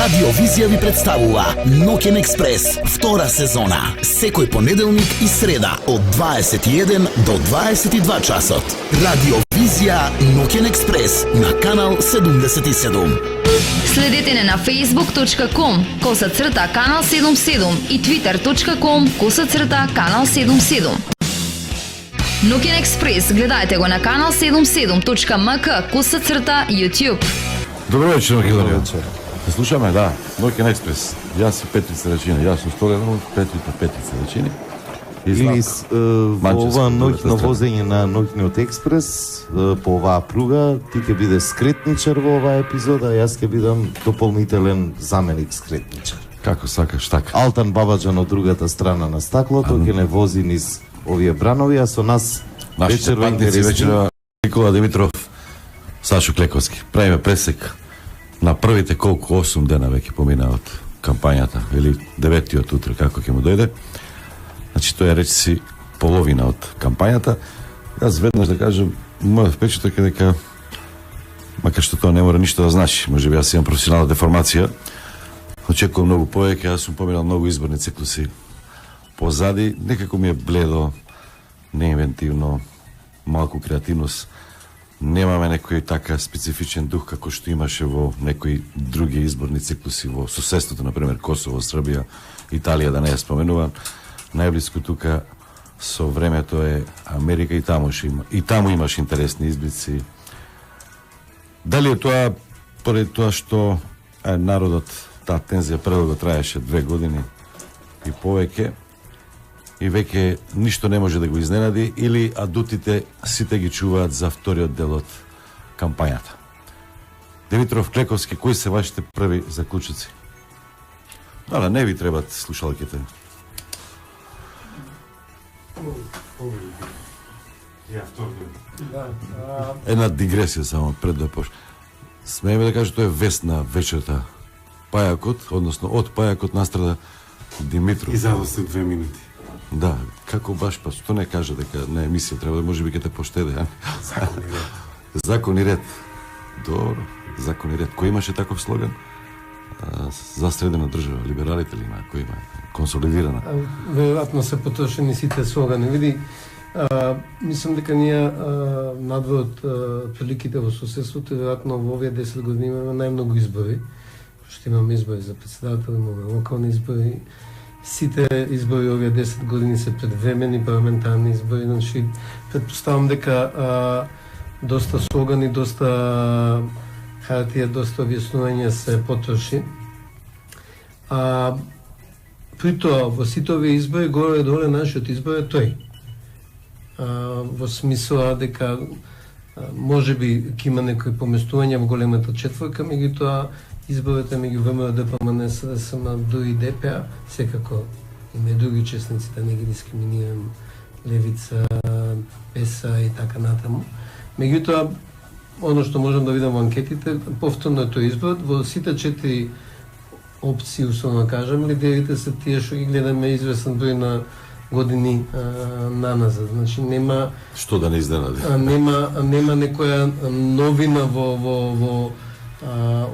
Радио Визија ви представува Ноќен експрес, втора сезона, секој понеделник и среда од 21 до 22 часот. Радио Визија Ноќен експрес на канал 77. Следете не на facebook.com/канал 77 и twitter.com/канал 77. Ноќен експрес гледајте го на канал 77.mk/YouTube. Добро вечер, Македонија. Се слушаме, да. Ноќен експрес. Јас сум Петрица Рачини. Јас сум Столјан од Петрица Рачини. Или во ова ноќно возење на Ноќниот експрес по оваа пруга, ти ќе биде скретничар во оваа епизода, јас ќе бидам дополнителен заменик скретничар. Како сакаш, така. Алтан Бабаджан од другата страна на стаклото ќе не вози низ овие бранови, а со нас нашите патници вечера Никола Димитров, Сашо Клековски. Правиме пресек на првите колку 8 дена веќе помина од кампањата или 9-тиот утре како ќе му дојде. Значи тоа е речиси половина од кампањата. Јас веднаш да кажам, мојот впечаток е дека макар што тоа не мора ништо да значи, можеби јас имам професионална деформација, очекувам многу повеќе, јас сум поминал многу изборни циклуси позади, некако ми е бледо, неинвентивно, малку креативност. Немаме некој така специфичен дух како што имаше во некои други изборни циклуси во соседството, например Косово, Србија, Италија, да не ја споменувам. Најблиску тука со времето е Америка и таму имаш интересни изблици. Дали е тоа поради тоа што народот, таа тензија предолго траеше 2 години и повеќе, и веќе ништо не може да го изненади, или адутите сите ги чуваат за вториот дел од кампањата. Димитров, Клековски, кои се вашите први заклучоци? Да, не ви требат слушалките. Една дигресија само пред да пош. Смееме да кажа, тоа е вест на вечерта. Пајакот, односно од Пајакот настрада Димитров. И задоста 2 минути. Да, како баш, па што не кажа дека на емисија треба да можеби ќе те поштеде, Закон и ред. Закон и ред. Добро, закон и ред. Кој имаше таков слоган? За средена држава, либералите ли на кој има? Консолидирана. Веројатно се потрошени сите слогани. Види, мислам дека ние надвор од приликите во соседството, веројатно во овие 10 години имаме најмногу избори. Што имаме избори за председател, имаме локални избори. Сите избори овие 10 години се предвремени парламентарни избори, значи претпоставам дека доста слогани, доста хартија, доста објаснување се потроши. При тоа, во сите овие избори, горе-доле нашиот избор е тој. Во смисла дека можеби ќе има некои поместувања во големата четворка, меѓутоа изборите меѓу ВМРО, ДПМН, СДСМ, дури ДПА, секако има и други учесници, да не ги дискриминирам, Левица, ПЕСА и така натаму. Меѓутоа, оно што можам да видам во анкетите, повторно е тој избор. Во сите 4 опции, условно кажам, лидерите се тие што ги гледаме известен број на години наназад. Значи нема Што да не изненади? Нема некоја новина во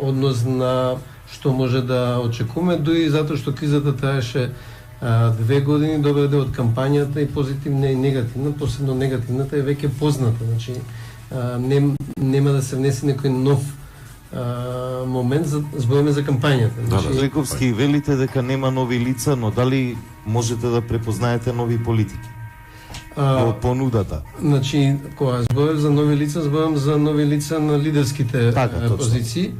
однос на што може да очекуваме, дури затоа што кризата траеше 2 години, добар дел од кампањата и позитивна и негативна, посебно негативната е веќе позната. Значи нема да се внесе некој нов момент, збориме за кампањата. Значи, Клековски, велите дека нема нови лица, но дали можете да препознаете нови политики во понудата? Значи, кога зборам за нови лица, зборам за нови лица на лидерските позиции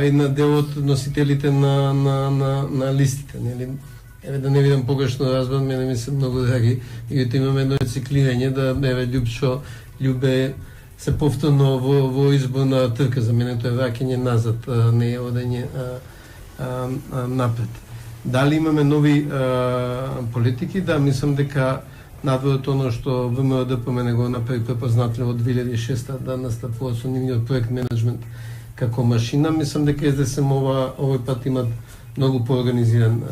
и на дел од носителите на листите. Еве да не видам погрешно разбран, мене ми се многу драги, и имаме едно рециклирање да Љупчо, Љубе се повторно во изборна трка. За мене тоа е враќање назад, не е одење напред. Дали имаме нови политики? Да, мислам дека надвор од оно што ВМРО ДПМН го направи препознатливо од 2006 да настапува со нивниот проект менеджмент како машина, мислам дека СДСМ овој пат имат многу поорганизиран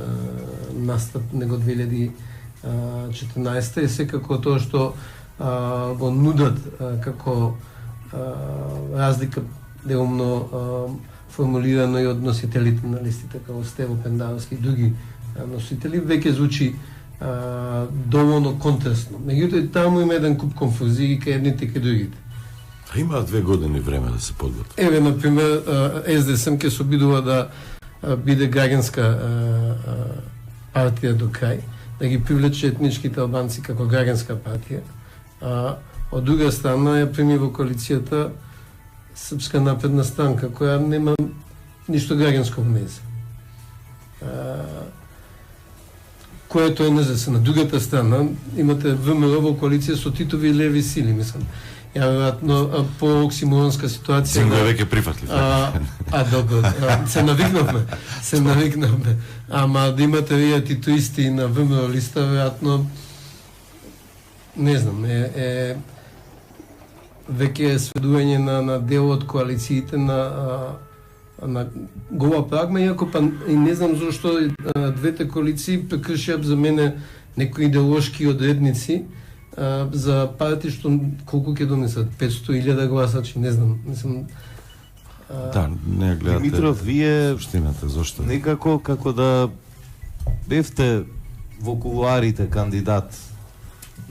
настап него 2014 и секако тоа што го нудат како разлика делумно формулирано и од носителите на листите, како Стево Пендавски и други носители, веќе звучи доволно контрасно. Меѓутоа, таму има еден куп конфузии кај едните и кај другите. А има 2 години време да се подготви. Еве, например, СДСМ ќе се обидува да биде граѓанска партија до крај, да ги привлече етничките албанци како граѓанска партија. Од друга страна ја прими во коалицијата Српска напредна странка, која нема ништо граѓанско во нејзе. Което е НЗС. На другата страна имате ВМРО во коалиција со Титови и леви сили, мислам. Ја веројатно по оксиморонска ситуација. Зинго е веќе прифатлив. Добро. Се навикнавме. Ама да имате вие титоисти на ВМРО листа, веројатно не знам, веќе сведување на дел од коалициите на гола прагма, иако па и не знам зашто двете коалиции прекршија за мене некои идеолошки одредници за партии што колку ќе донесат 500.000 гласачи, не знам, Да, не гледате. Димитров, вие суштината зошто? Некако како да бевте во кулуарите кандидат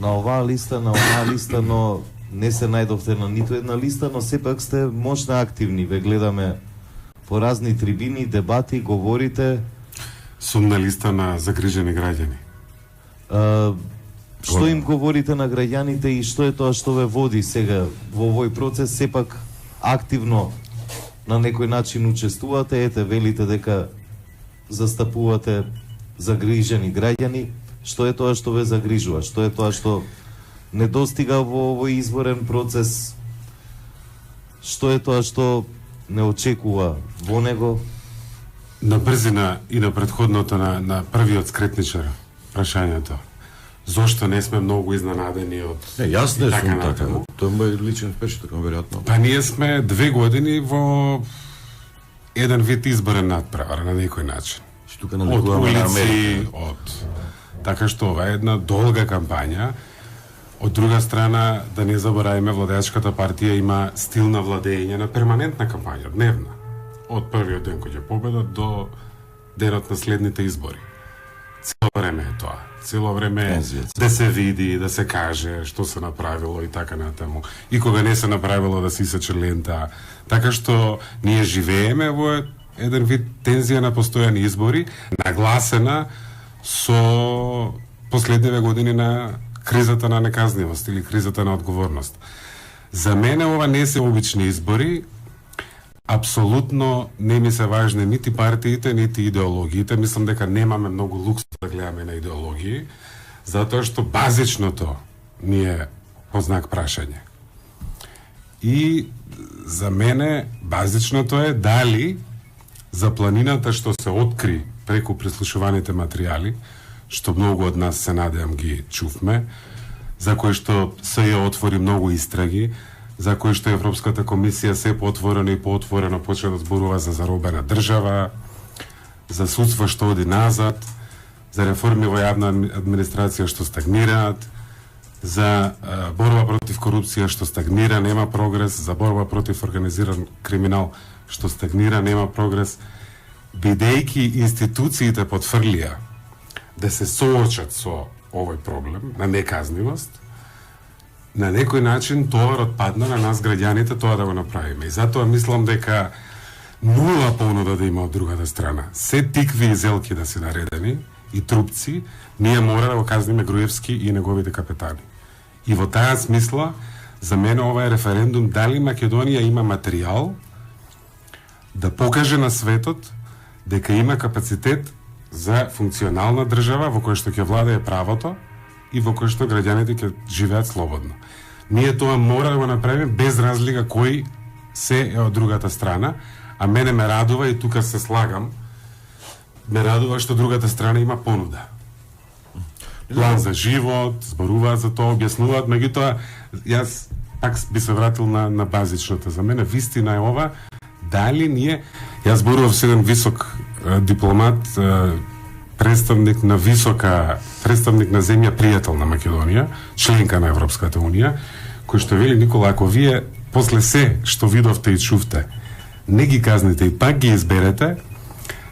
на оваа листа, на оваа листа, но не се најдовте на ниту една листа, но сепак сте мощно активни. Ве гледаме по разни трибини, дебати, говорите. Сум на листа на загрижени граѓани. Што им говорите на граѓаните и што е тоа што ве води сега во овој процес? Сепак активно на некој начин учествувате, ете, велите дека застапувате загрижени граѓани. Што е тоа што ве загрижува? Што е тоа што не достига во овој изборен процес? Што е тоа што не очекува во него? На брзина и на претходното на првиот скретничар прашањето. Зошто не сме многу изненадени од Јас не сум така. натаму? Тоа е мој личен впечаток, веројатно. Па ние сме 2 години во еден вид изборен надпревар на некој начин. Тука Од налегуваме на улици, Америка. така што ова е една долга кампања. Од друга страна, да не забораваме, владеачката партија има стил на владење на перманентна кампања, дневна. Од првиот ден кој ќе победа до денот на следните избори. Цело време е тоа. Цело време е да се види, да се каже што се направило и така натаму. И кога не се направило да се исече лента. Така што ние живееме во еден вид тензија на постојани избори, нагласена со последниве години на кризата на неказнивост или кризата на одговорност. За мене ова не се обични избори. Апсолутно не ми се важни нити партиите, нити идеологиите. Мислам дека немаме многу лукс да гледаме на идеологии, затоа што базичното ни е по знак прашање. И за мене базичното е дали за планината што се откри преку прислушуваните материјали, што многу од нас се надевам ги чувме, за кои што СЈ отвори многу истраги, за кои што Европската комисија се поотворено и поотворено почна да зборува за заробена држава, за судство што оди назад, за реформи во јавна администрација што стагнираат, за борба против корупција што стагнира, нема прогрес, за борба против организиран криминал што стагнира, нема прогрес, бидејќи институциите потврлија да се соочат со овој проблем на неказнивост, на некој начин товарот падна на нас граѓаните тоа да го направиме. И затоа мислам дека нула понуда да има од другата страна. Се тикви и зелки да се наредени и трупци, ние мора да го казниме Груевски и неговите капетани. И во таа смисла, за мене ова е референдум дали Македонија има материјал да покаже на светот дека има капацитет за функционална држава во која што ќе владее правото и во кој што граѓаните ќе живеат слободно. Ние тоа мора да го направиме без разлика кој се е од другата страна, а мене ме радува и тука се слагам, ме радува што другата страна има понуда. План за живот, зборуваат за тоа, објаснуваат, меѓутоа јас пак би се вратил на базичното. За мене вистина е ова, дали ние, јас зборував со еден висок дипломат, представник на земја пријател на Македонија, членка на Европската унија, кој што вели: Никола, ако вие после се што видовте и чувте не ги казните и пак ги изберете,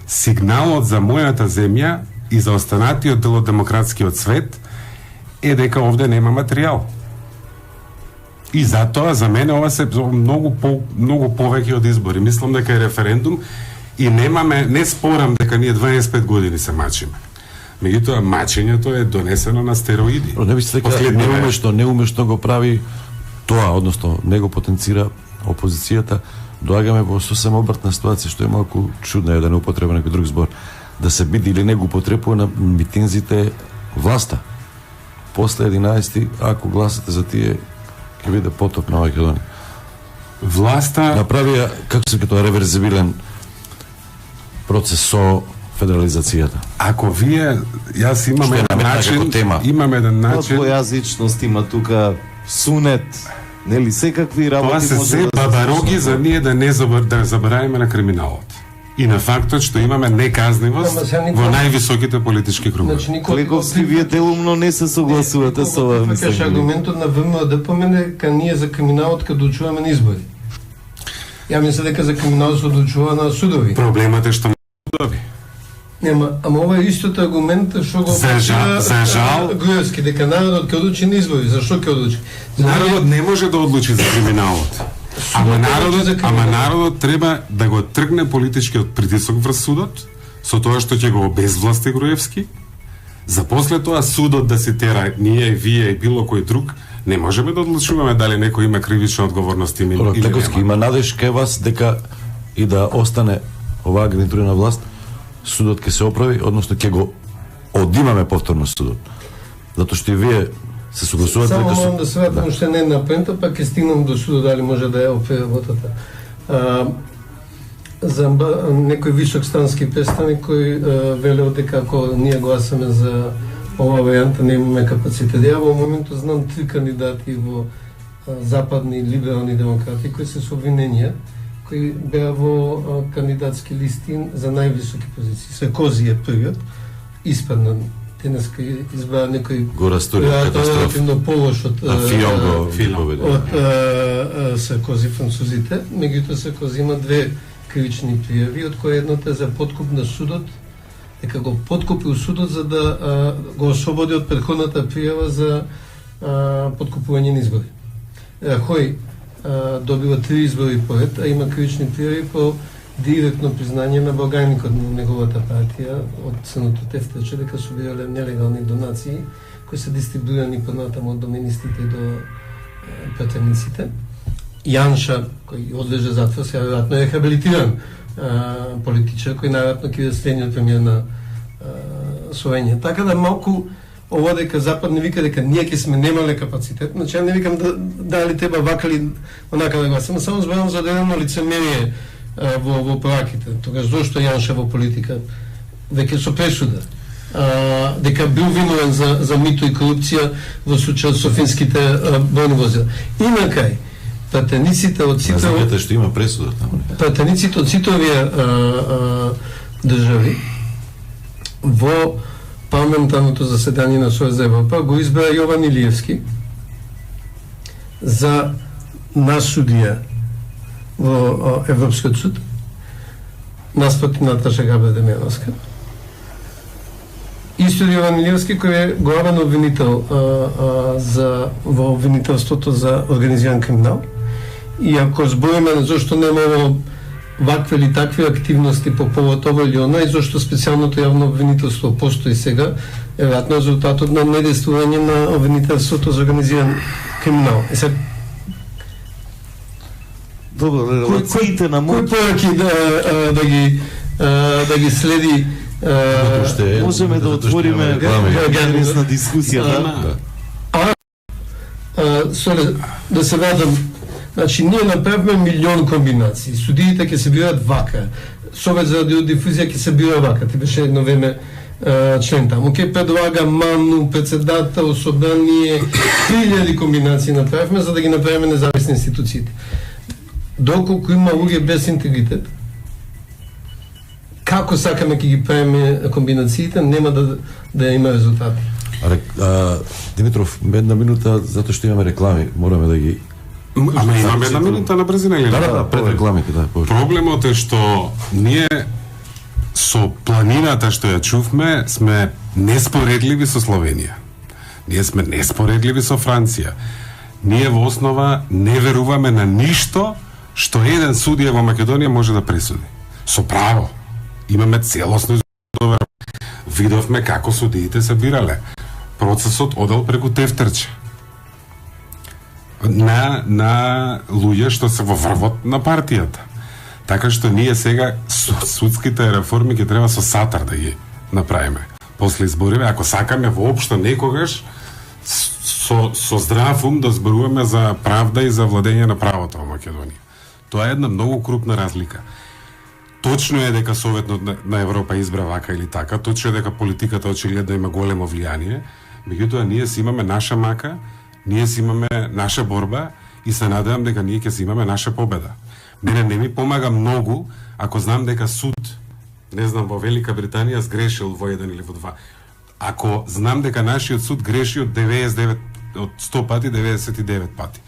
сигналот за мојата земја и за останатиот дел од демократскиот свет е дека овде нема материјал. И затоа за мене ова се многу повеќе од избори. Мислам дека е референдум и не спорам дека ние 25 години се мачиме. Меѓутоа мачењето е донесено на стероиди. Не мислите дека неумешно го прави тоа, односно не го потенцира опозицијата, доаѓаме во сосем обратна ситуација, што е малку чудна, е да не употреба некој друг збор, да се биде или не го употребува на митинзите власта. После 11, ако гласате за тие, ќе биде потоп на Македонија. Власта направија, како се като реверзибилен процес со федерализацијата. Ако вие, јас имам еден начин, двојазичност има тука, сунет, нели секакви работи. Тоа се бабароги за ние да не забораваме на криминалот. И на фактот што имаме неказнивост во највисоките политички кругови. Клековски, вие делумно не се согласувате со ова мислење. Така аргументот на ВМРО да помене ка ние за криминалот кога одучуваме на избори. Ја мислам дека за криминалот се одучува на судови. Проблемот е што судови. Нема, ама ова е истото аргумент што го за жал Груевски, дека народот ќе одлучи на избори. Зашто ќе одлучи? Народот не може да одлучи за криминалот. Ама народот треба да го тргне политичкиот притисок врз судот, со тоа што ќе го обезвласти Груевски, за после тоа судот да се тера ние, вие и било кој друг, не можеме да одлучуваме дали некој има кривична одговорност или нема. Лековски, има надеж кај вас дека и да остане оваа гарнитура на власт, судот ќе се оправи, односно ќе го одимаме повторно судот. Затоа што и вие се согласувате дека само да се вратам уште не на пента, па ќе стигнам до судот дали може да ја оправи работата. За некој висок странски представник кој велел дека ако ние гласаме за ова варијанта не имаме капацитет. Ја во моментот знам 3 кандидати во западни либерални демократи кои се со обвиненија, кои беа во кандидатски листи за највисоки позиции. Саркози е првиот, испадна денеска избра некој релативно полош од Саркози французите, меѓутоа Саркози има 2 кривични пријави, од кои едната е за подкуп на судот, дека го подкупил судот за да го ослободи од претходната пријава за подкупување на избори. Рахој добива 3 избори поред, а има кривични пријави по директно признање на благајникот на неговата партија од Црното тефтерче дека собирале нелегални донации кои се дистрибуирани понатаму до министрите и до пратениците. Јанша, кој одлежа затвор, сега веројатно е рехабилитиран политичар, кој најверојатно ќе биде следниот премиер на Словенија. Така да малку ова дека Запад не вика дека ние ќе сме немале капацитет, значи ја не викам дали треба вака ли онака да гласаме, само зборам за едно лицемерие во праките. Тогаш зошто Јанша во политика веќе со пресуда? Дека бил виновен за мито и корупција во случај софинските бојни возила. И на крај, пратениците од сите што има пресуда таму. Пратениците од сите овие држави во парламентарното заседание на Сојуз за Европа го избра Јован Илиевски за наш судија во Европскиот суд, наспроти Наташа Габер-Демјановска. Исто Јован Илиевски кој е главен обвинител во обвинителството за организиран криминал. И ако збориме зашто немало вакви или такви активности по повод ова или она и зашто специјалното јавно обвинителство постои сега, е веројатно резултатот на недействување на обвинителството за организиран криминал. И се релациите на кој пораки да ги следи можеме да отвориме интересна дискусија. Да се вратам. Значи, ние направиме милион комбинации. Судиите ќе се бираат вака. Совет за радиодифузија ќе се бира вака. Ти беше едно време член таму. Ќе предлага ману, председател, собрание, 3000 комбинации направивме за да ги направиме независни институциите. Доколку има луѓе без интегритет, како сакаме ќе ги правиме комбинациите, нема да има резултати. Димитров, една минута, затоа што имаме реклами, мораме да ги Ама имам една минута на брзина или не? Да, пред рекламите, да. Проблемот е што ние со планината што ја чувме сме неспоредливи со Словенија. Ние сме неспоредливи со Франција. Ние во основа не веруваме на ништо што еден судија во Македонија може да пресуди. Со право. Имаме целосно изговор. Видовме како судиите се бирале. Процесот одел преку тефтерче. На луѓе што се во врвот на партијата. Така што ние сега судските реформи ќе треба со сатар да ги направиме. После избориве, ако сакаме воопшто некогаш со здрав ум да зборуваме за правда и за владење на правото во Македонија. Тоа е една многу крупна разлика. Точно е дека Советот на Европа избра вака или така, точно е дека политиката очигледно има големо влијание, меѓутоа ние си имаме наша мака, ние си имаме наша борба и се надевам дека ние ќе си имаме наша победа. Мене не ми помага многу ако знам дека суд, не знам, во Велика Британија сгрешил во 1 или во 2. Ако знам дека нашиот суд греши од 99 од 100 пати 99 пати.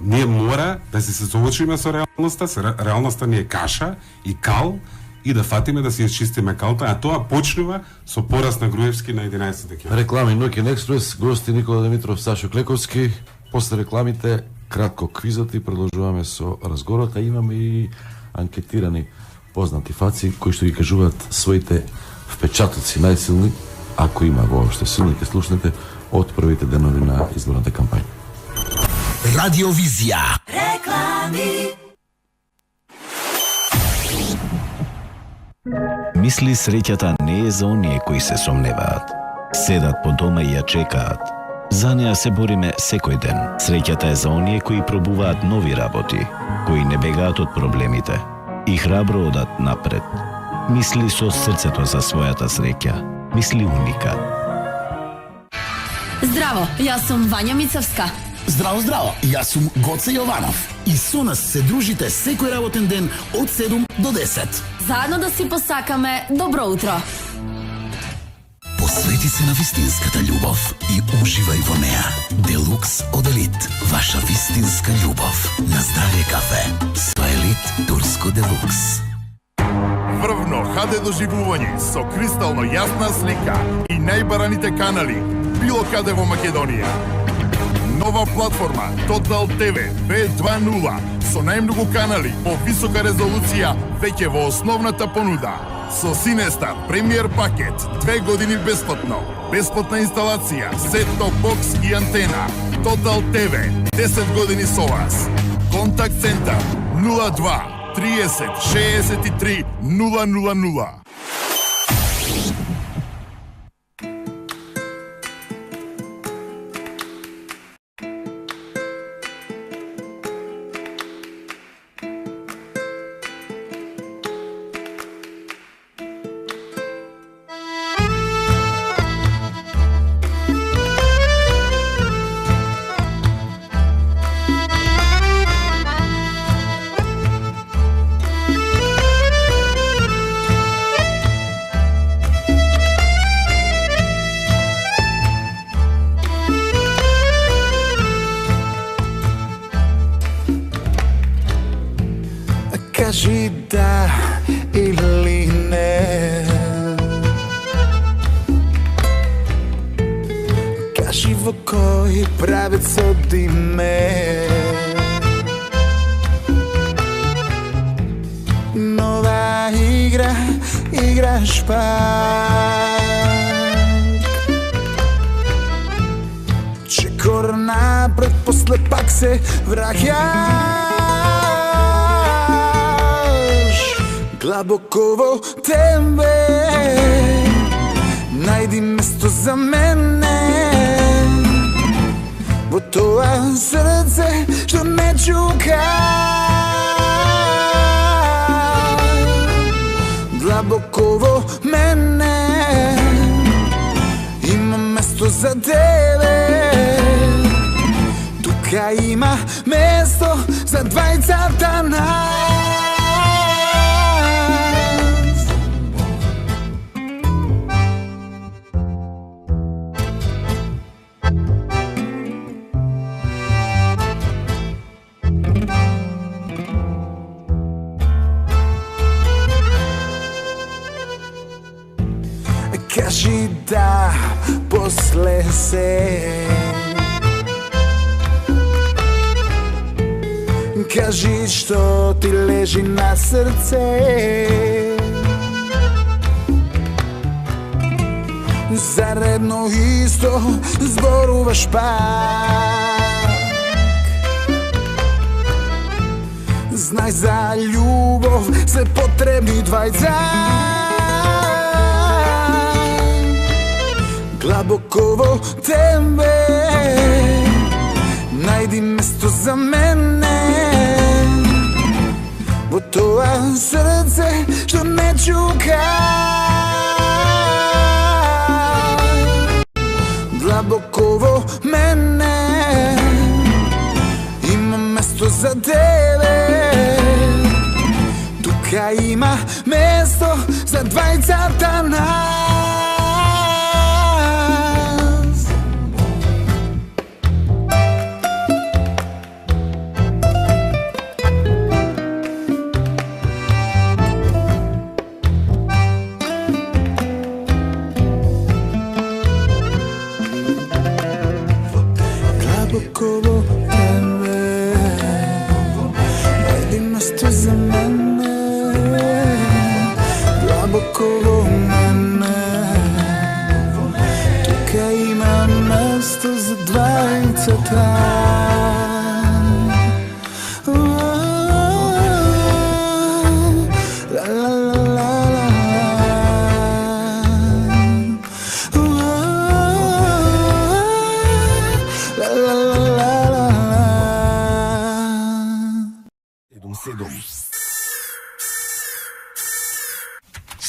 Ние мора да се соочиме со реалноста, реалноста ни е каша и кал и да фатиме да си изчистиме калта, а тоа почнува со пораз на Груевски на 11 декември. Реклами Ноќен експрес, гости Никола Димитров, Сашо Клековски. После рекламите кратко квизот и продолжуваме со разговорот, а имаме и анкетирани познати фаци кои што ги кажуваат своите впечатоци најсилни, ако има воопшто силни, ке слушнете од првите денови на изборната кампања. Радиовизија. Реклами. Мисли среќата не е за оние кои се сомневаат. Седат по дома и ја чекаат. За неа се бориме секој ден. Среќата е за оние кои пробуваат нови работи, кои не бегаат од проблемите и храбро одат напред. Мисли со срцето за својата среќа. Мисли Уникат. Здраво, јас сум Вања Мицевска. Здраво, здраво, јас сум Гоце Јованов и со нас се дружите секој работен ден од 7 до 10. Заедно да си посакаме добро утро. Посвети се на вистинската љубов и уживај во неа. Делукс од Елит, ваша вистинска љубов. На здравје кафе со Елит Турско Делукс. Врвно HD доживување со кристално јасна слика и најбараните канали било каде во Македонија. Нова платформа Total TV V2.0 со најмногу канали по висока резолуција веќе во основната понуда. Со Cinestar премиер пакет 2 години бесплатно. Бесплатна инсталација, сет-топ бокс и антена. Total TV 10 години со вас. Контакт центар 02 30 63 000. Кажи да или не. Кажи во кој правец оди ме. Нова игра, играш пак. Чекор напред, после пак се враќаш. Длабоко во тебе, најди место за мене. Во тоа срце што ме чука. Длабоко во мене има место за тебе. Тука има место за двајцата нас. Кажи да после се. Кажи што ти лежи на срце. Заредно исто зборуваш пак. Знај за љубов се потребни двајца. Длабоко во тебе најди место за мене. Во тоа срце што не чука. Длабоко во мене има место за тебе. Тука има место за двајцата нас.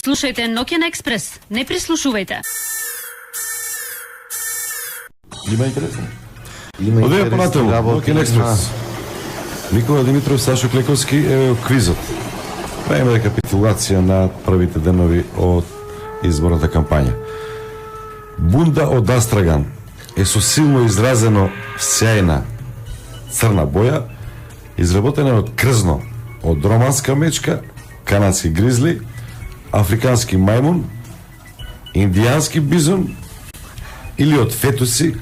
Слушајте Ноќен експрес, не прислушувајте. Има интересно. Одеја понатаму, Ноќен експрес. Никола Димитров, Сашо Клековски, еве квизот. Правиме рекапитулација на првите денови од изборната кампања. Бунда од Астраган е со силно изразено сјајна црна боја, изработена од крзно, од романска мечка, канадски гризли, африкански мајмун, индијански бизон или од фетуси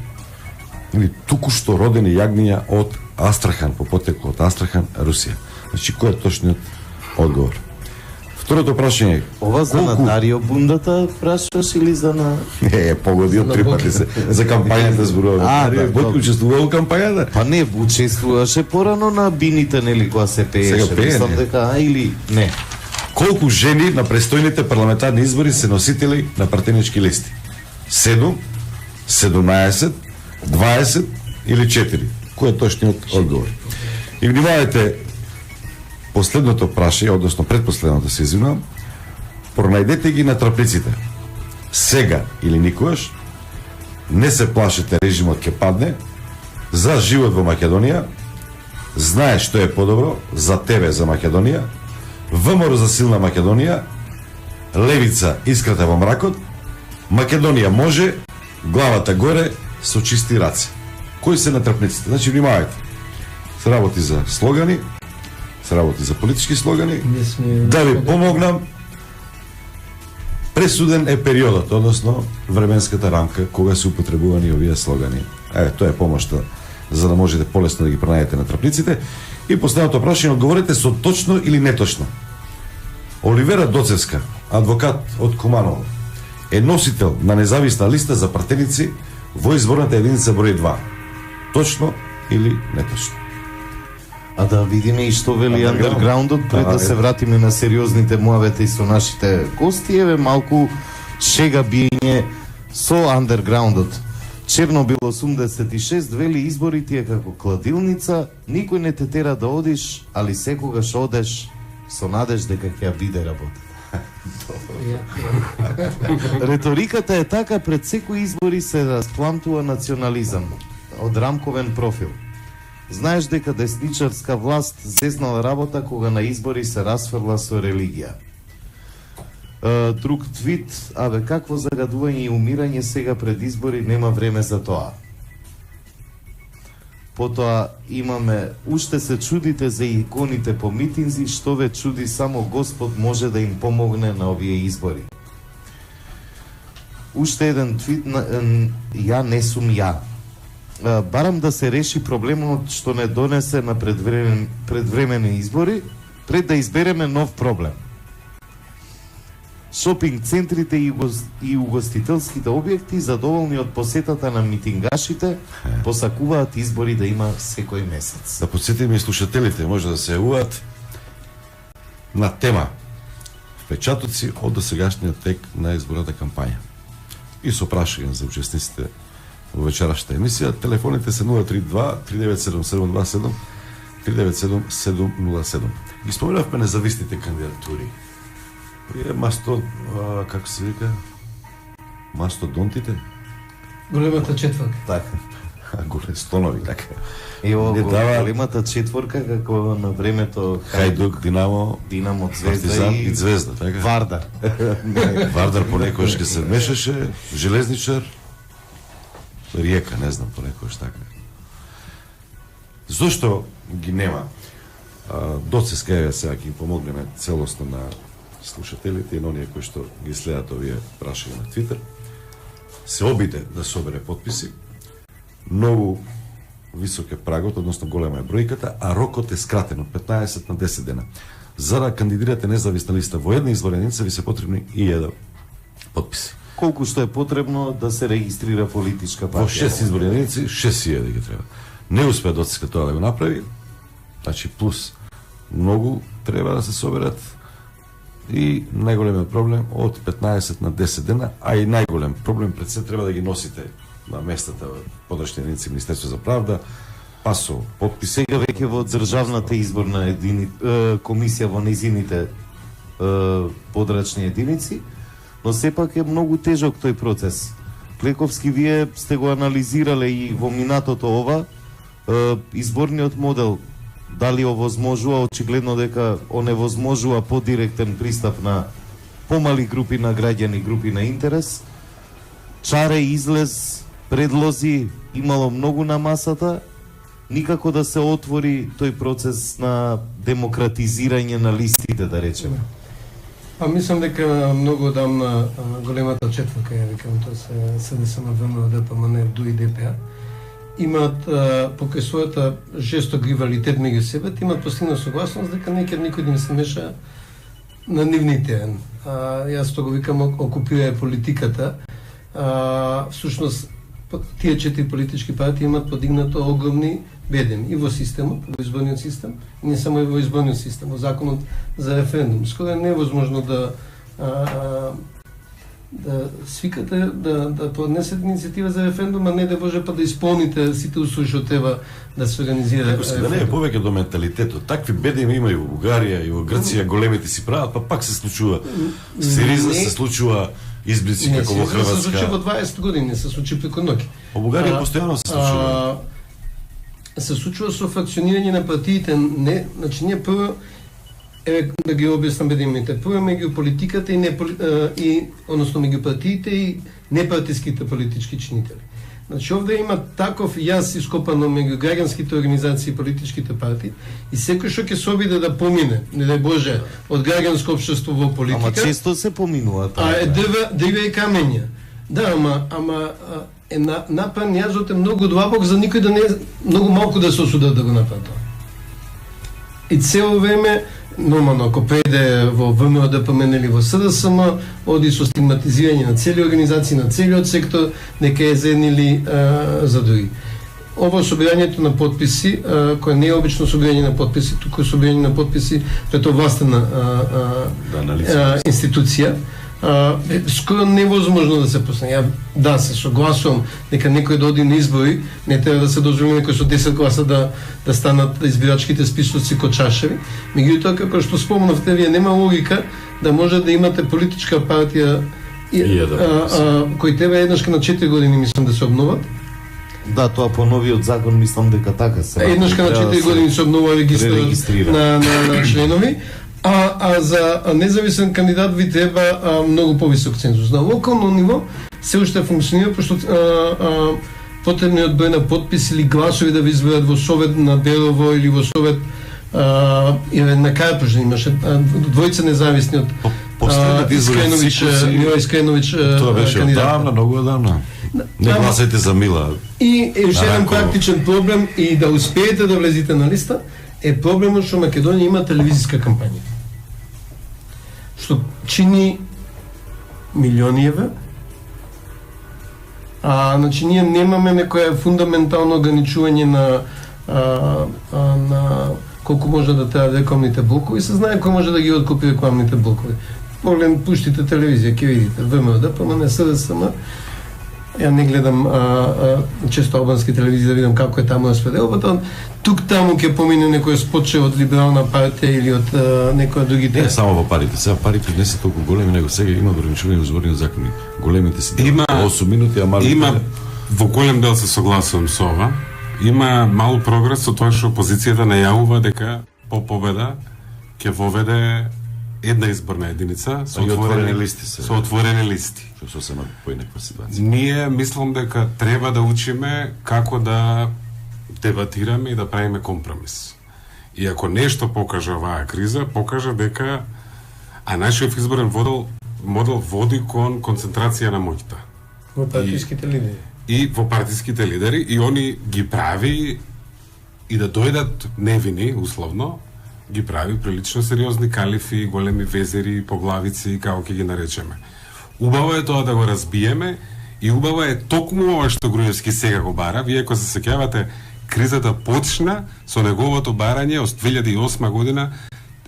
или туку-што родени јагниња од Астрахан, по потекло од Астрахан, Русија. Значи, кој е точниот одговор? Второто прашање. Ова за на Дарио Бундата прашуваш или за на... Не, погоди од три пати се. За кампањата зборуваме. Дарио Бојко учествувал во кампањата? Па не, учествуваше порано на бините, нели, кога се пееше. Сега пее, мислам дека, или не. Колку жени на престојните парламентарни избори се носители на партенички листи? 7, 17, 20 или 4? Кој е точниот одговор? И внимавајте, последното прашање, односно предпоследното се извинувам, пронајдете ги на трапниците. Сега или никогаш, не се плашете, режимот ќе падне, за живот во Македонија, знае што е подобро за тебе, за Македонија, ВМРО за силна Македонија, левица искрата во мракот, Македонија може, главата горе, со чисти раце. Кои се на трапниците? Значи, внимавајте. Се работи за слогани, се работи за политички слогани. Да ви помогнам, пресуден е периодот, односно временската рамка кога се употребувани овие слогани. Тоа е помошта за да можете полесно да ги пронајдете на трапниците. И последното прашање, одговорете со точно или неточно. Оливера Доцевска, адвокат од Куманово, е носител на независна листа за партеници во изборната единица број 2. Точно или неточно? А да видиме и што вели андерграундот, пред да се вратиме на сериозните муавети со нашите гости, еве малку шега биење со андерграундот. Чернобил 86 вели избори ти е како кладилница, никој не те тера да одиш, али секогаш одеш со надеж дека ќе ја биде работа. Реториката е така, пред секои избори се расплантува национализам од рамковен профил. Знаеш дека десничарска власт зезнала работа кога на избори се расфрла со религија. Друг твит, какво загадување и умирање сега пред избори, нема време за тоа. Потоа имаме, уште се чудите за иконите по митинзи, што ве чуди, само Господ може да им помогне на овие избори. уште еден твит на ја не сум ја. Барам да се реши проблемот што не донесе на предвремени избори, пред да избереме нов проблем. Шопинг центрите и угостителските објекти, задоволни од посетата на митингашите, посакуваат избори да има секој месец. Да подсетиме и слушателите, може да се јавуваат на тема впечатоци од досегашниот тек на изборната кампања. И со прашање за учесниците во вечерашната емисија. Телефоните се 032 397 727 397 Ги споменавме независните кандидатури. Е како се вика? Мастодонтите? Големата четврка. Така. Голем стонови, така. Ево, големата четворка, како на времето Хајдук, Динамо, Звезда и Звезда, така? Вардар. Вардар понекогаш ке се мешаше, Железничар, Риека, не знам, понекогаш така. Зошто ги нема? Доцеска е сега ќе им помогнеме целосно на слушателите и на оние кои што ги следат овие прашања на Твитер. Се обиде да собере подписи. Многу висок е прагот, односно голема е бројката, а рокот е скратен од 15 на 10 дена. За да кандидирате независна листа во една изборна единица ви се потребни и 1 подписи. Колку што е потребно да се регистрира политичка партија? Во 6 изборни единици 6.000 ги треба. Не успеа Доцеска тоа да го направи, значи плюс многу треба да се соберат и најголемиот проблем од 15 на 10 дена, а и најголем проблем пред се треба да ги носите на местата во подрачни единици Министерство за правда, па со подписи. Сега веќе во државната изборна комисија во незините подрачни единици, но сепак е многу тежок тој процес. Клековски, вие сте го анализирале и во минатото ова, изборниот модел, дали овозможува, очигледно дека оневозможува подиректен пристап на помали групи на граѓани, групи на интерес. Чаре, излез, предлози, имало многу на масата, никако да се отвори тој процес на демократизирање на листите, да речеме. Мислам дека многу одамна големата четврка, ја викам, тоа се СДСМ, ВМРО, ДПМН, ДУ и ДПА, имаат покрај својата жесток ривалитет меѓу себе, имаат постигнато согласност дека никој не се меша на нивни терен. Јас тоа го викам, окупира политиката. Всушност, тие 4 политички партии имаат подигнато огромни бедеми и во системот, во изборниот систем, и не само и во изборниот систем, во законот за референдум. Скоро е невозможно да свикате, да поднесете иницијатива за референдум, а не да може па да исполните сите услови што треба да се организира. Да не е повеќе до менталитетот. Такви бедеми има и во Бугарија, и во Грција, големите си прават, па пак се случува. Сириза се случува избрици како во Хрватска. Не се случи во 20 години, не се случи преку ноќ. Во Бугарија постојано се случува. Се случува со фракционирање на партиите, не, значи ние прво да ги објаснам бедемите. Прво меѓу политиката и односно меѓу партиите и непартиските политички чинители. Значи овде има таков јас ископано меѓу граѓанските организации и политичките партии и секој што ќе се обиде да помине, не дај Боже, од граѓанско општество во политика. Ама често се поминува тоа. Дрва и камења. Да, ама е напран јазот е многу длабок за никој да не многу малку да се осудат да го направи тоа. И цело време нормално, ако преде во ВМРО ДПМН или во СДСМ, оди со стигматизирање на цели организации, на целиот сектор, нека е за едни или за други. Ово собирањето на подписи, кое не е обично собирање на подписи, туку е собирање на подписи пред овластена институција, скоро невозможно да се постигне. Да, се согласувам дека некој да оди на избори, не треба да се дозволи некој со 10 гласа да станат избирачките списоци кочашеви. Меѓутоа, како што спомнавте, вие нема логика да може да имате политичка партија кој треба еднаш на 4 години, мислам, да се обноват. Да, тоа по новиот закон мислам дека така се. Еднашка на 4 години се обнова регистриран на членови. А за независен кандидат ви треба многу повисок цензус. На локално ниво се уште функционира, пошто потребниот број на подписи или гласови да ви изберат во Совет на Белово или во Совет на Карпуш, имаше двојца независни од Последните избори цикуси, Мила Искренович тоа беше одамна, многу одамна. Не гласајте за Мила. И уште еден практичен проблем и да успеете да влезете на листа е проблемот што Македонија има телевизиска кампања. Што чини милиони евра. Значи ние немаме некое фундаментално ограничување на колку може да траат рекламните блокови, се знае кој може да ги откупи рекламните блокови. Погледам, пуштите телевизија, ќе видите, ВМРО, ПМН, СДСМ. Ја не гледам често албански телевизии да видам како е таму распределбата. Тук таму ќе помине некој спотче од либерална партија или од некој другите. Не само во парите. Сега парите не се толку големи, него сега има ограничување во изборни закони. Големите се има 8 минути, а малите има во голем дел се согласувам со ова. Има мал прогрес со тоа што опозицијата најавува дека по победа ќе воведе една изборна единица со отворени листи. Со отворени листи. Што се поинаква ситуација. Ние мислам дека треба да учиме како да дебатираме и да правиме компромис. И ако нешто покажа оваа криза, покажа дека нашиот изборен модел води кон концентрација на моќта. Во партиските лидери. И во партиските лидери, и они ги прави и да дојдат невини, условно, ги прави прилично сериозни калифи, големи везери, поглавици, како ќе ги наречеме. Убаво е тоа да го разбиеме и убаво е токму ова што Груевски сега го бара. Вие ако се сеќавате, кризата почна со неговото барање од 2008 година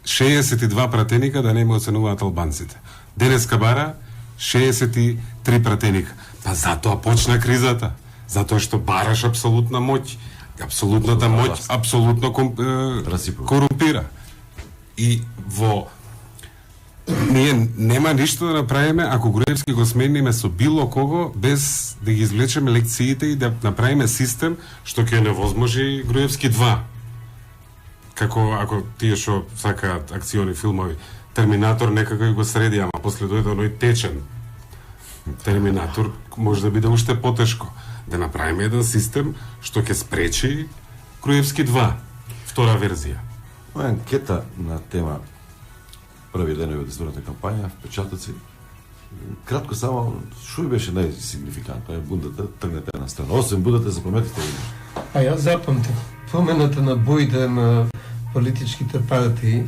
62 пратеника да не ме оценуваат албанците. Денеска бара 63 пратеника. Па затоа почна кризата. Затоа што бараш апсолутна моќ. Апсолутната моќ апсолутно корумпира. И во ние нема ништо да направиме ако Груевски го смениме со било кого без да ги извлечеме лекциите и да направиме систем што ќе невозможи Груевски 2. Како ако тие што сакаат акциони филмови, Терминатор некако го среди, ама после дојде оној течен Терминатор може да биде уште потешко. Да направиме еден систем што ќе спречи Груевски 2, втора верзија. Моја анкета на тема први денови од изборната кампања, впечатоци, кратко само, што беше најсигнификантно? Бундата, тргнете една страна. 8 будата, запаметите ли? Јас запамтив. Промената на боите на политичките партии.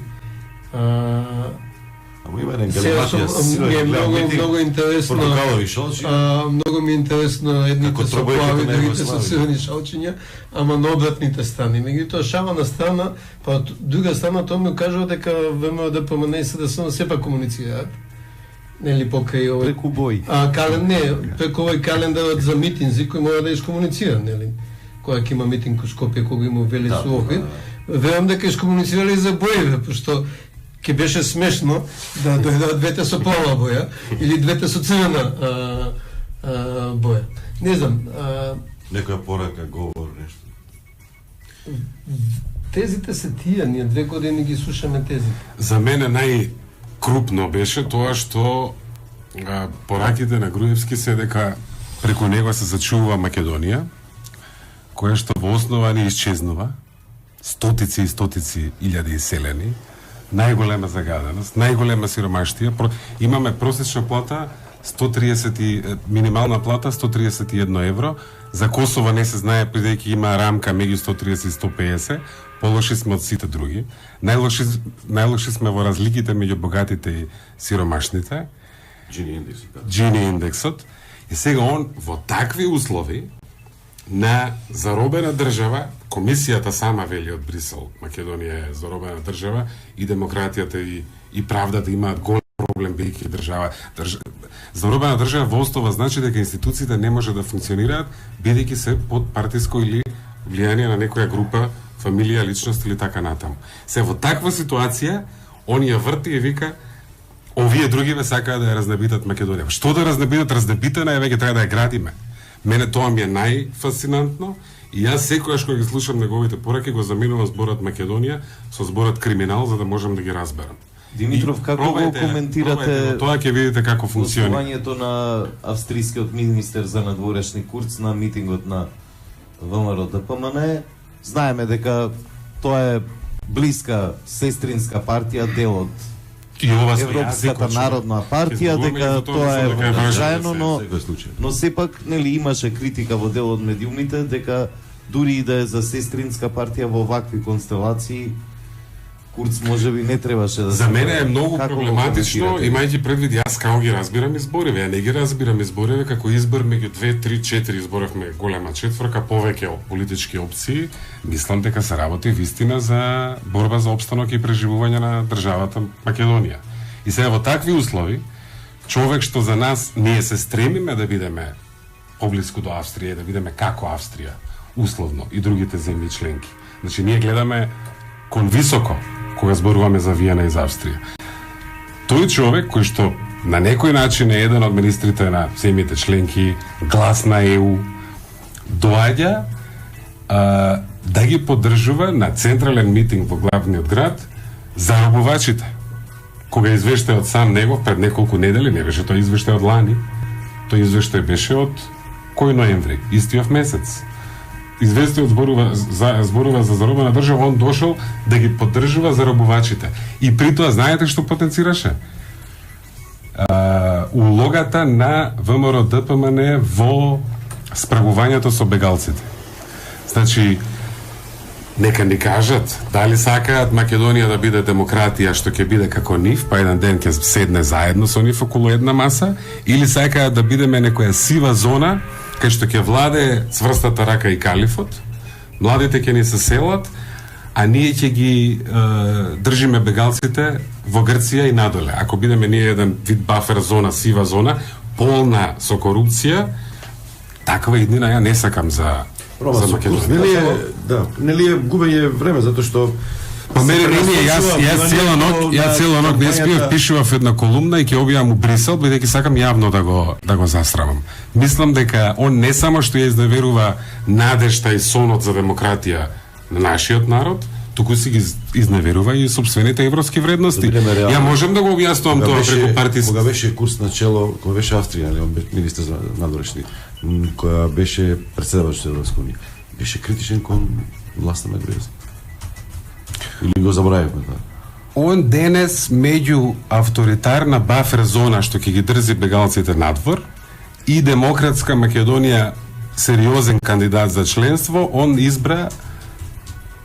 Ама има една галиматија, много интересно. Портокалови шалчи. Много ми е интересно едните со плави, другите со сирени шалчиња, ама на обратните страни. Меѓутоа шава на страна, па од друга страна тоа ми кажува дека ВМРО да промене се да се сепак комуницираат. Нели покрај овој преку бој. Преку овој календарот за митинзи кој мора да искомуницира, нели? Кога ќе има митинг во Скопје, кога има Велес Охрид, верувам дека искомуницирале за боеве, пошто ќе беше смешно да дојдат двете со плава боја или двете со црвена боја. Не знам. Некоја порака, говор, нешто. Тезите се тие, ние 2 години ги слушаме тезите. За мене најкрупно беше тоа што пораките на Груевски се дека преку него се зачува Македонија, која што во основа не исчезнува, стотици и стотици илјади иселени, најголема загаденост, најголема сиромаштија. Имаме просечна плата 130, минимална плата 131 евро. За Косово не се знае, бидејќи има рамка меѓу 130 и 150. Полоши сме од сите други. Најлоши сме во разликите меѓу богатите и сиромашните. Джини индексот. И сега он во такви услови на заробена држава, комисијата сама вели од Брисел, Македонија е заробена држава и демократијата и правдата имаат голем проблем бидејќи држава. Заробена држава во основа значи дека институциите не може да функционираат бидејќи се под партиско или влијание на некоја група, фамилија, личност или така натаму. Се во таква ситуација, он ја врти и вика овие другиве сакаат да ја разнебитат Македонија. Што да разнебитат? Разнебитана е, веќе треба да ја градиме. Мене тоа ми е најфасцинантно и јас секогаш кога ги слушам неговите пораки го заменувам зборот Македонија со зборот криминал за да можем да ги разберам. Димитров, како го коментирате тоа ќе видите како функционира. Гостувањето на австрискиот министер за надворешни Курц на митингот на ВМРО ДПМН? Знаеме дека тоа е блиска сестринска партија, дел од И ова со Европската јазикот, народна партија, дека тоа е вообичаено, но сепак нели имаше критика во дел од медиумите дека дури и да е за сестринска партија во вакви констелации, Курц можеби не требаше да... За мене е многу проблематично, имајќи предвид јас како ги разбирам избореве, ја не ги разбирам избореве како избор меѓу 2, 3, 4 изборевме голема четворка, повеќе од политички опции. Мислам дека се работи вистина за борба за опстанок и преживување на државата Македонија. И сега во такви услови, човек што за нас ние се стремиме да бидеме поблиску до Австрија, да бидеме како Австрија, условно, и другите земји членки. Значи, ние гледаме кон високо, кога зборуваме за Виена и за Австрија. Тој човек кој што на некој начин е еден од министрите на земјите членки, глас на ЕУ, доаѓа да ги поддржува на централен митинг во главниот град заробувачите. Кога извештај од сам него пред неколку недели, не беше тој извештај од лани, тој извештај беше од кој ноември, истиот месец. Известиот зборува за заробена држава, он дошол да ги поддржува заробувачите. И при тоа, знаете што потенцираше? Улогата на ВМРО ДПМН во справувањето со бегалците. Значи, нека ни кажат дали сакаат Македонија да биде демократија што ќе биде како нив, па еден ден ќе седне заедно со нив околу една маса, или сакаат да бидеме некоја сива зона кај што ќе владе цврстата рака и калифот, младите ќе ни се селат, а ние ќе ги држиме бегалците во Грција и надоле. Ако бидеме ние еден вид бафер зона, сива зона, полна со корупција, таква иднина ја не сакам за Македонија. Нели е губење време, затоа што Па мене не, јас цела ног не спиев, пишував една колумна и ќе објавам у Брисел, бидејќи сакам јавно да го застравам. Мислам дека он не само што ја изневерува надежта и сонот за демократија на нашиот народ, туку си ги изневерува и собствените европски вредности. Ја можем да го објаснувам тоа преку партиски. Кога беше Курц начело, кога беше Австрија, он беше министер за надворешни, кога беше претседавач на Европска унија, беше критичен кон власта на Грузија. Или го заборавивме тоа? Он денес меѓу авторитарна бафер зона што ќе ги држи бегалците надвор и демократска Македонија сериозен кандидат за членство, он избра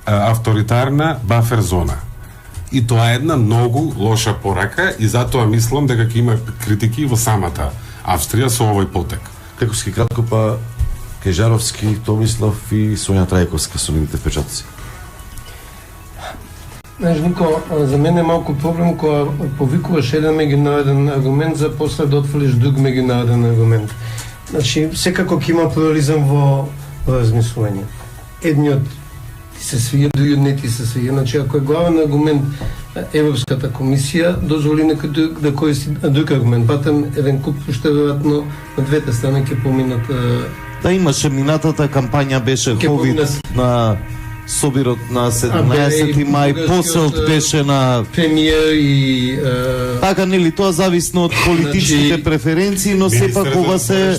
авторитарна бафер зона. И тоа е една многу лоша порака и затоа мислам дека ќе има критики во самата Австрија со овој потек. Клековски кратко, па Кежаровски, Томислав и Сонја Трајковска со нивните впечатоци. Знаеш, Нико, за мен е малку проблем кога повикуваш еден меѓународен аргумент за после да отфрлиш друг меѓународен аргумент. Значи, секако ќе има плурализам во размислување. Едниот ти се свија, другиот не ти се свија. Значи, ако е главен аргумент Европската комисија, дозволи некој друг да користи друг аргумент. Патем еден куп уште веројатно на двете страни ќе поминат. Да, имаше минатата кампања беше ковид на собирот на 17 мај, поселот беше на премиер и така, нели, тоа зависно од политичките преференции, но сепак ова се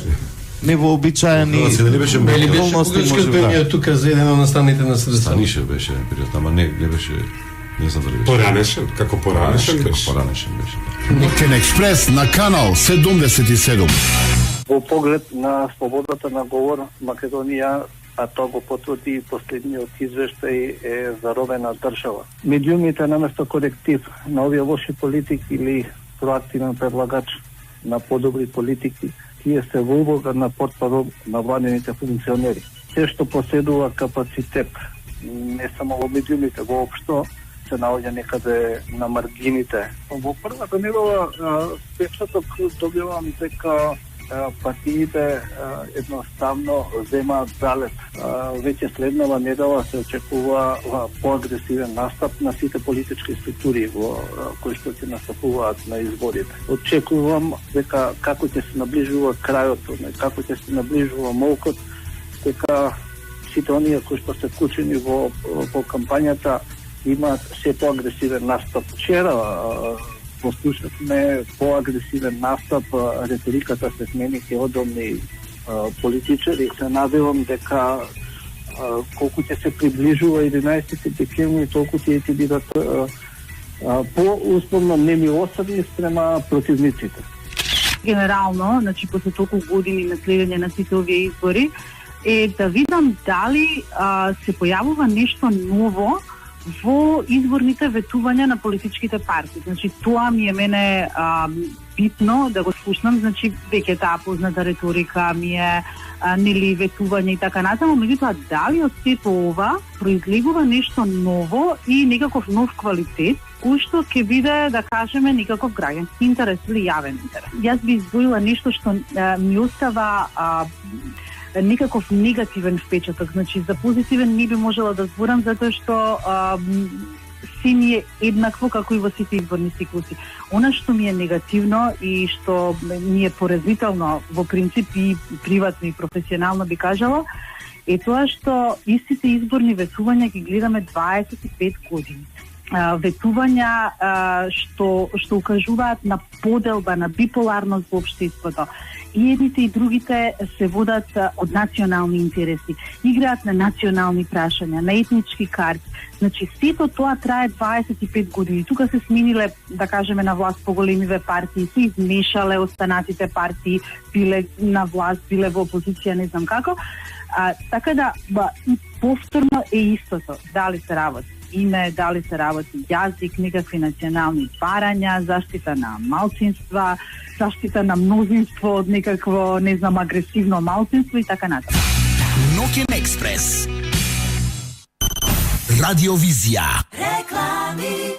невообичаени околности. Премиер тука за еден од настаните на средства. Станише беше период, ама не беше, не знам дали беше. Поранешен, како поранешен беше. Ноќен експрес на канал 77. Во поглед на слободата на говор, Македонија, а тоа го потврди и последниот извештај, е заробена држава. Медиумите наместо коректив на овие лоши политики или проактивен предлагач на подобри политики, тие се во улога на портпарол на владените функционери. Се што поседува капацитет, не само во медиумите, воопшто, се наоѓа некаде на маргините. Во првата недела печаток добивам дека партиите едноставно земаат залет. Веќе следнава недела се очекува поагресивен настап на сите политички структури кои што ќе настапуваат на изборите. Очекувам дека како ќе се наближува крајот, како ќе се наближува молкот, дека сите оние кои што се вклучени во кампањата имаат се поагресивен настап. Вчера послушавме поагресивен настап, реториката се смени ке одолни политичари. Се надевам дека колку ќе се приближува 11 декември, толку ќе бидат по-условно немилосрдни спрема противниците. Генерално, значи после толку години на следење на сите овие избори, е да видам дали се појавува нешто ново во изборните ветувања на политичките партии. Значи, тоа ми е мене битно да го слушнам, значи, веќе таа позната реторика ми е нели ветување и така натаму, меѓутоа дали од сето ова произлегува нешто ново и некаков нов квалитет, кој што ќе биде, да кажеме, некаков граѓански интерес или јавен интерес. Јас би изброила нешто што ми остава некаков негативен впечаток, значи за позитивен не би можела да зборам затоа што си ми е еднакво како и во сите изборни циклуси. Она што ми е негативно и што ми е поразнително во принцип и приватно и професионално би кажала, е тоа што истите изборни ветувања ги гледаме 25 години. Ветувања што укажуваат на поделба, на биполарност во општеството. И едните и другите се водат од национални интереси, играат на национални прашања, на етнички карти. Значи, сето тоа трае 25 години. Тука се смениле, да кажеме, на власт поголемиве партии, се измешале останатите партии, биле на власт, биле во опозиција, не знам како. Така да, повторно е истото. Дали се работи име, дали се работи јазик, некакви национални барања, заштита на малцинства, заштита на мнозинство од некакво, не знам, агресивно малцинство и така натаму. Ноќен експрес. Радиовизија. Реклами.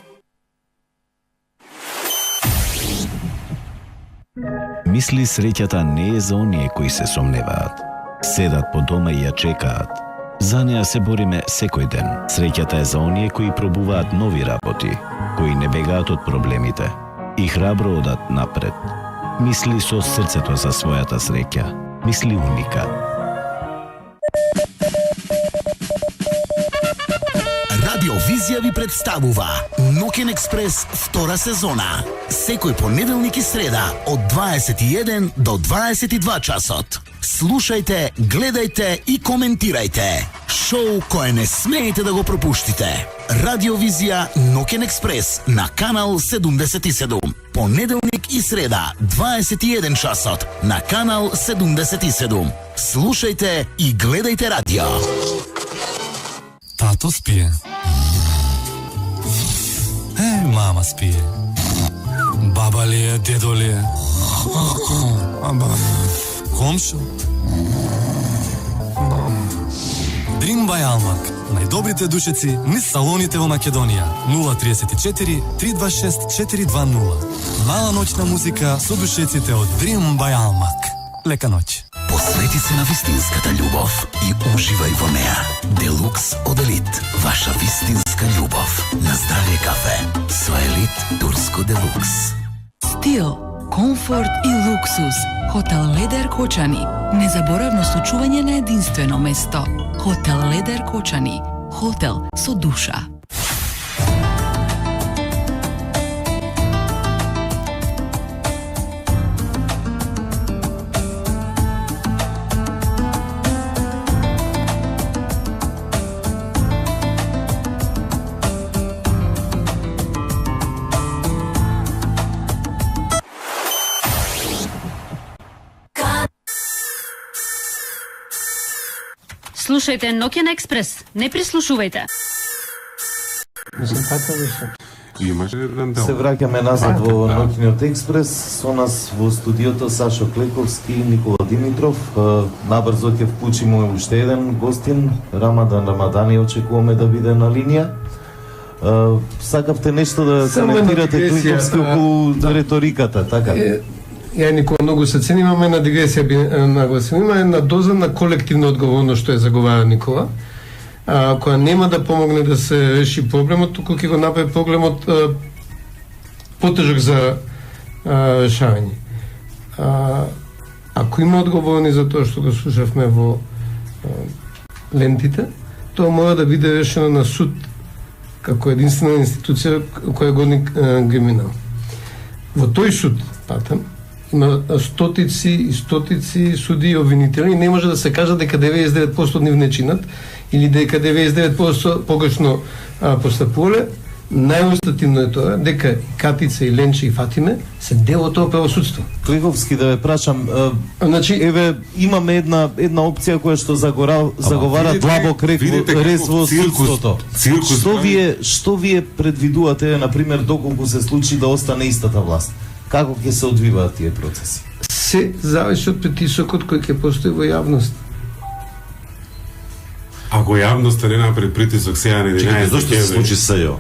Мисли среќата не е за оние кои се сомневаат. Седат по дома и ја чекаат. За неа се бориме секој ден. Среќата е за оние кои пробуваат нови работи, кои не бегаат од проблемите и храбро одат напред. Мисли со срцето за својата среќа. Мисли Уникат. Радиовизија ви представува Ноќен експрес втора сезона. Секој понеделник и среда од 21 до 22 часот. Слушајте, гледајте и коментирајте. Шоу кое не смеете да го пропуштите. Радиовизија Ноќен експрес на канал 77. Понеделник и среда 21 часот на канал 77. Слушајте и гледајте радио. Тато спие. Мама спие. Баба ли е, дедо ли е? Комшо? Dream by Almak. Најдобрите душеци низ салоните во Македонија. 034 326 420. Мала ноќна музика со душеците од Dream by Almak. Лека ноќ. Посвети се на вистинската љубов и уживај во неа. Делукс од Елит. Ваша вистинска љубов. На здравје кафе. Со Елит Турско Делукс. Стил, комфорт и луксус. Хотел Ледер Кочани. Незаборавно случување на единствено место. Хотел Ледер Кочани. Хотел со душа. Слушајте Ноќен експрес, не прислушувајте. Имаше еден дел. Се враќаме назад во Ноќниот експрес. Со нас во студиото Сашо Клековски и Никола Димитров. Набрзо ќе вклучиме уште еден гостин, Рамадан Рамадани, очекуваме да биде на линија. Сакавте нешто да коментирате Клековски околу реториката, така? Ја Никола многу се ценим, имаме една дигресија би нагласим. Има една доза на колективна одговорност што е заговара Никола, која нема да помогне да се реши проблемот, туку ќе го направи проблемот потежок за решавање. Ако има одговорни за тоа што го слушавме во лентите, тоа мора да биде решено на суд како единствена институција која го гриминал. Во тој суд, патам, има стотици и стотици суди и обвинители и не може да се каже дека 99% од нив не чинат или дека 99% погрешно постапувале Најостативно е тоа дека Катица и Ленче и Фатиме се дел од тоа правосудство. Клековски да ве прашам, значи еве имаме една опција која што заговара длабок рез во судството. Што вие предвидувате, на пример, доколку се случи да остане истата власт? Како ќе се одвиваат тие процеси? Се зависи од притисокот кој ќе постои во јавност. Ако јавноста не направи притисок сега на 11 зошто се случи СЈО?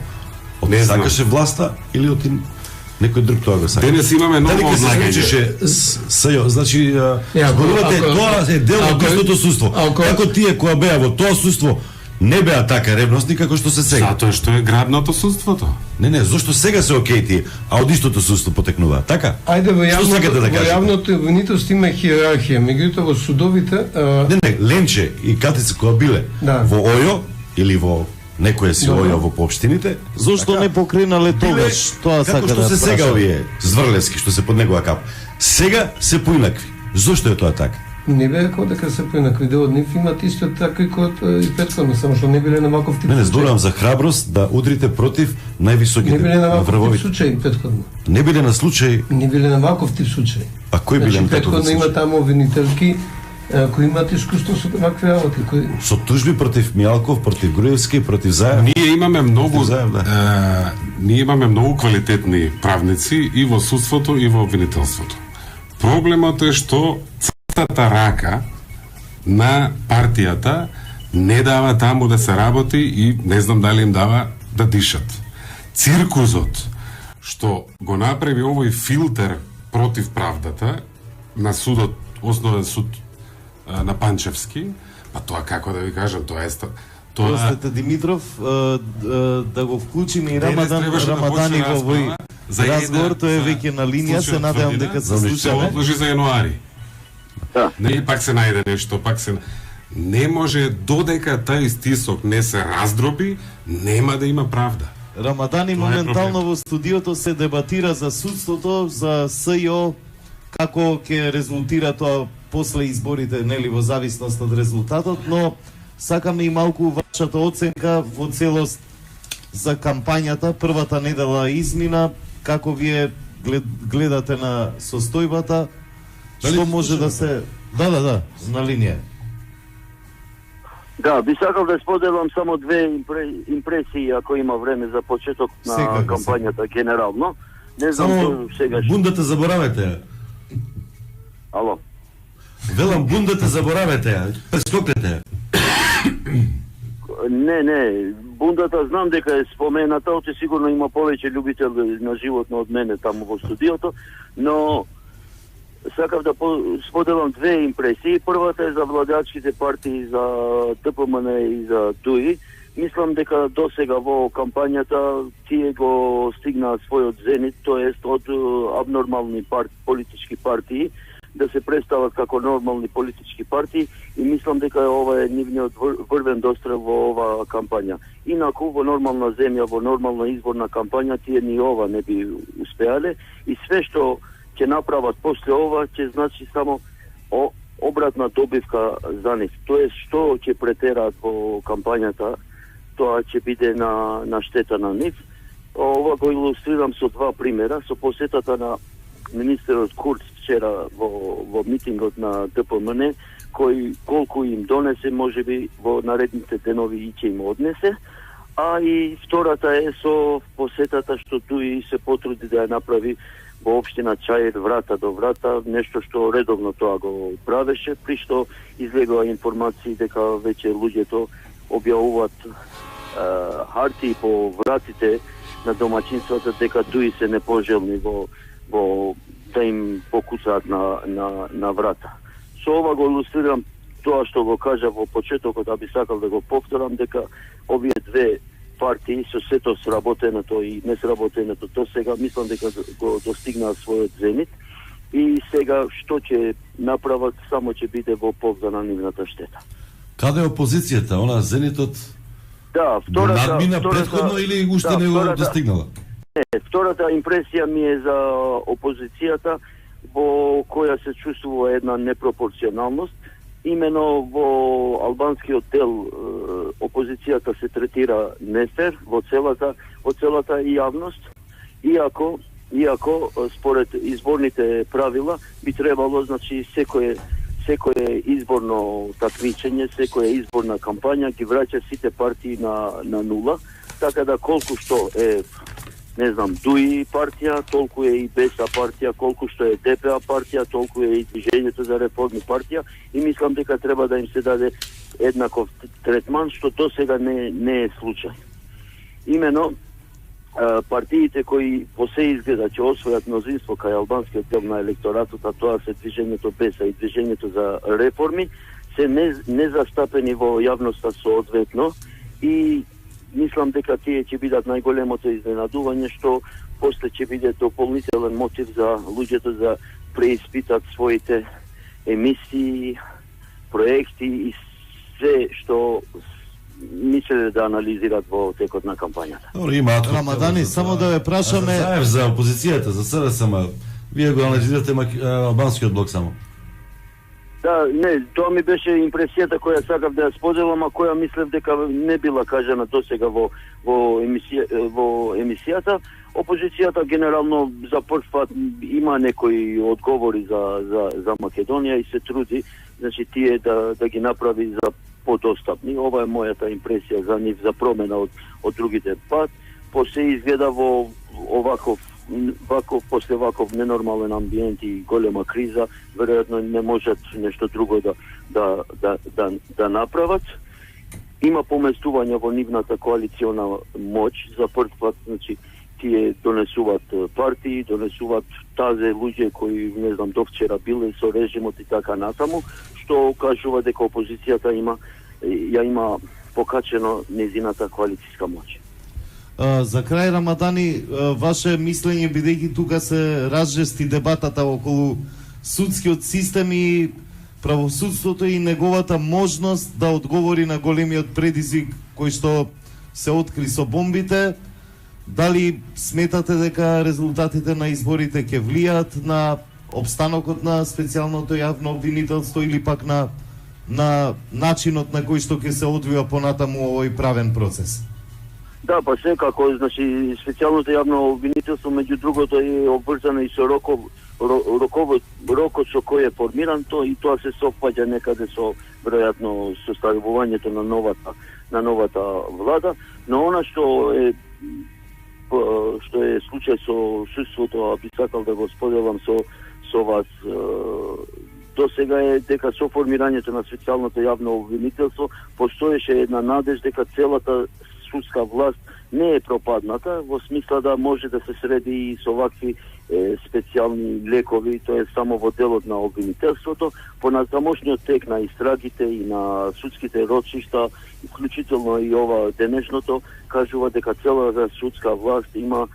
Не сакаше власта или од некој друг тоа го сака? Денес имаме ново одлагање. СЈО, значи зборувате тоа е дел од истото судство. Како тие кои беа во тоа судство не беа така ревностни како што се сега? Затоа што е грабнато судството. Не, зошто сега се окей тие, а од истото судство потекнуваат, така? Ајде во јавното обвинителство има хиерархија, меѓутоа во судовите Не, Ленче и Катица која биле во ОЈО или во некоја си ОЈО во поопштините, зошто не покренале тогаш? Тоа сака да како што се сега овие Зврлевски што се под негова капа. Сега се поинакви. Зошто е тоа така? Не бе како дека се поинакви, дел од нив имат исто такви кои и претходно, само што не биле на ваков тип. Не зборувам за храброст да удрите против највисоките не биле на ваков врвови. тип случаи претходно. Не биле на случај. Не биле на ваков тип случаи. А кои биле на таков претходно има таму обвинителки кои имаат искуство со вакви работи, со тужби против Мијалков, против Груевски, против Заев. Ние имаме многу квалитетни правници и во судството и во обвинителството. Проблемот е што цртата рака на партијата не дава таму да се работи и не знам дали им дава да дишат. Циркузот што го направи овој филтер против правдата на судот, основен суд на Панчевски, па тоа како да ви кажам, тоа е Простете Димитров, да го вклучиме и Рамадани во овој разговор, тој е веќе на линија, се надевам дека се слушаме. Одложи за јануари. Не, пак се најде нешто, не може додека тај стисок не се раздроби, нема да има правда. Рамадани моментално во студиото се дебатира за судството, за СЈО, како ќе резултира тоа после изборите, нели, во зависност од резултатот, но сакаме и малку вашата оценка во целост за кампањата. Првата недела измина, како вие гледате на состојбата, што може да се... Да, на линија. Да, би сакал да споделам само две импресии, ако има време за почеток на кампањата генерално. Не знам само сега... Бундата заборавете. Ало. Велам, бундата заборавете, прескокнете. Не, бундата знам дека е спомената, оте сигурно има повеќе љубители на животно од мене таму во студиото, но сакав да споделам две импресии. Првата е за владеачките партии, за ДПМН и за ДУИ. Мислам дека досега во кампањата тие го стигнаа својот зенит, тоест од абнормални политички партии да се представат како нормални политички партии и мислам дека ова е нивниот врвен дострел во ова кампања. Инаку во нормална земја, во нормална изборна кампања тие ни ова не би успеале и све што ќе направат после ова ќе значи само обратна добивка за нив. Тоест што ќе претераат во кампањата, тоа ќе биде на штета на нив. Ова го илустрирам со два примера, со посетата на министерот Курц вчера во митингот на ДПМН, кој колку им донесе, можеби во наредните денови и ќе им однесе. А и втората е со посетата што ДУИ се потруди да ја направи во општина Чаир врата до врата, нешто што редовно тоа го правеше, при што излегува информации дека веќе луѓето објавуваат хартии по вратите на домаќинствата дека ДУИ се непожелни во да им покуцаат на врата. Со ова го илустрирам тоа што го кажа во почетокот, да би сакал да го повторам, дека овие две партии со сето сработеното и несработеното до сега, мислам дека го достигнаа својот зенит и сега што ќе направат само ќе биде во полза на нивната штета. Каде е опозицијата? Она зенитот надмина претходно или уште не го достигнала? Не, втората импресија ми е за опозицијата во која се чувствува една непропорционалност. имено во албанскиот дел опозицијата се третира нефер во целата јавност, иако според изборните правила би требало, значи, секое изборно такмичење, секоја изборна кампања ги враќа сите партии на нула, така да колку што е, не знам, ДУИ партија, толку е и БЕСА партија, колку што е ДПА партија, толку е и Движењето за реформи партија, и мислам дека треба да им се даде еднаков третман, што досега не е случај. Имено, партиите кои по се изгледа ќе освојат мнозинство кај албанскиот дел на електоратот, а тоа се Движењето БЕСА и Движењето за реформи, се незастапени во јавноста соодветно, и мислам дека тие ќе бидат најголемото изненадување, што после ќе биде дополнителен мотив за луѓето да преиспитат своите емисии, проекти и се што мислеле да анализират во текот на кампањата. Добро, има Рамадани, само да ве прашаме за опозицијата, за СДСМ, вие го анализирате албанскиот блок само. Да, не, тоа ми беше импресијата која сакав да ја споделам, а која мислев дека не била кажана досега во емисијата. Опозицијата генерално за прв пат има некои одговори за Македонија и се труди, значи, тие да ги направи за подостапни. Ова е мојата импресија за нив, за промена од другите пат. После изгледа во после ваков ненормален амбиент и голема криза, веројатно не можат нешто друго да направат. Има поместување во нивната коалициона моќ, за прв пат, значи, тие донесуваат партии, донесуваат тазе луѓе кои, не знам, до вчера биле со режимот и така натаму, што кажува дека опозицијата има покачено незината коалицијска моќ. За крај, Рамадани, ваше мислење, бидејќи тука се разжести дебатата околу судскиот систем и правосудството и неговата можност да одговори на големиот предизвик кој што се откри со бомбите, дали сметате дека резултатите на изборите ќе влијаат на обстанокот на специјалното јавно обвинителство или пак на начинот на кој што ќе се одвива понатаму овој правен процес? Да, па секако, значи, специјалното јавно обвинителство, меѓу другото, е обврзано и со рокот со кој е формиран, и тоа се совпаѓа некаде со, веројатно, составувањето на новата влада, но она што е случај со судството, а би сакал да го споделам со вас досега, е дека со формирањето на специјалното јавно обвинителство постоеше една надеж дека целата судска власт не е пропадната, во смисла да може да се среди и со вакви специјални лекови, тоа е само во делот на обвинителството. По натамошниот тек на истрагите и на судските рочишта, вклучително и ова денешното, кажува дека целата судска власт има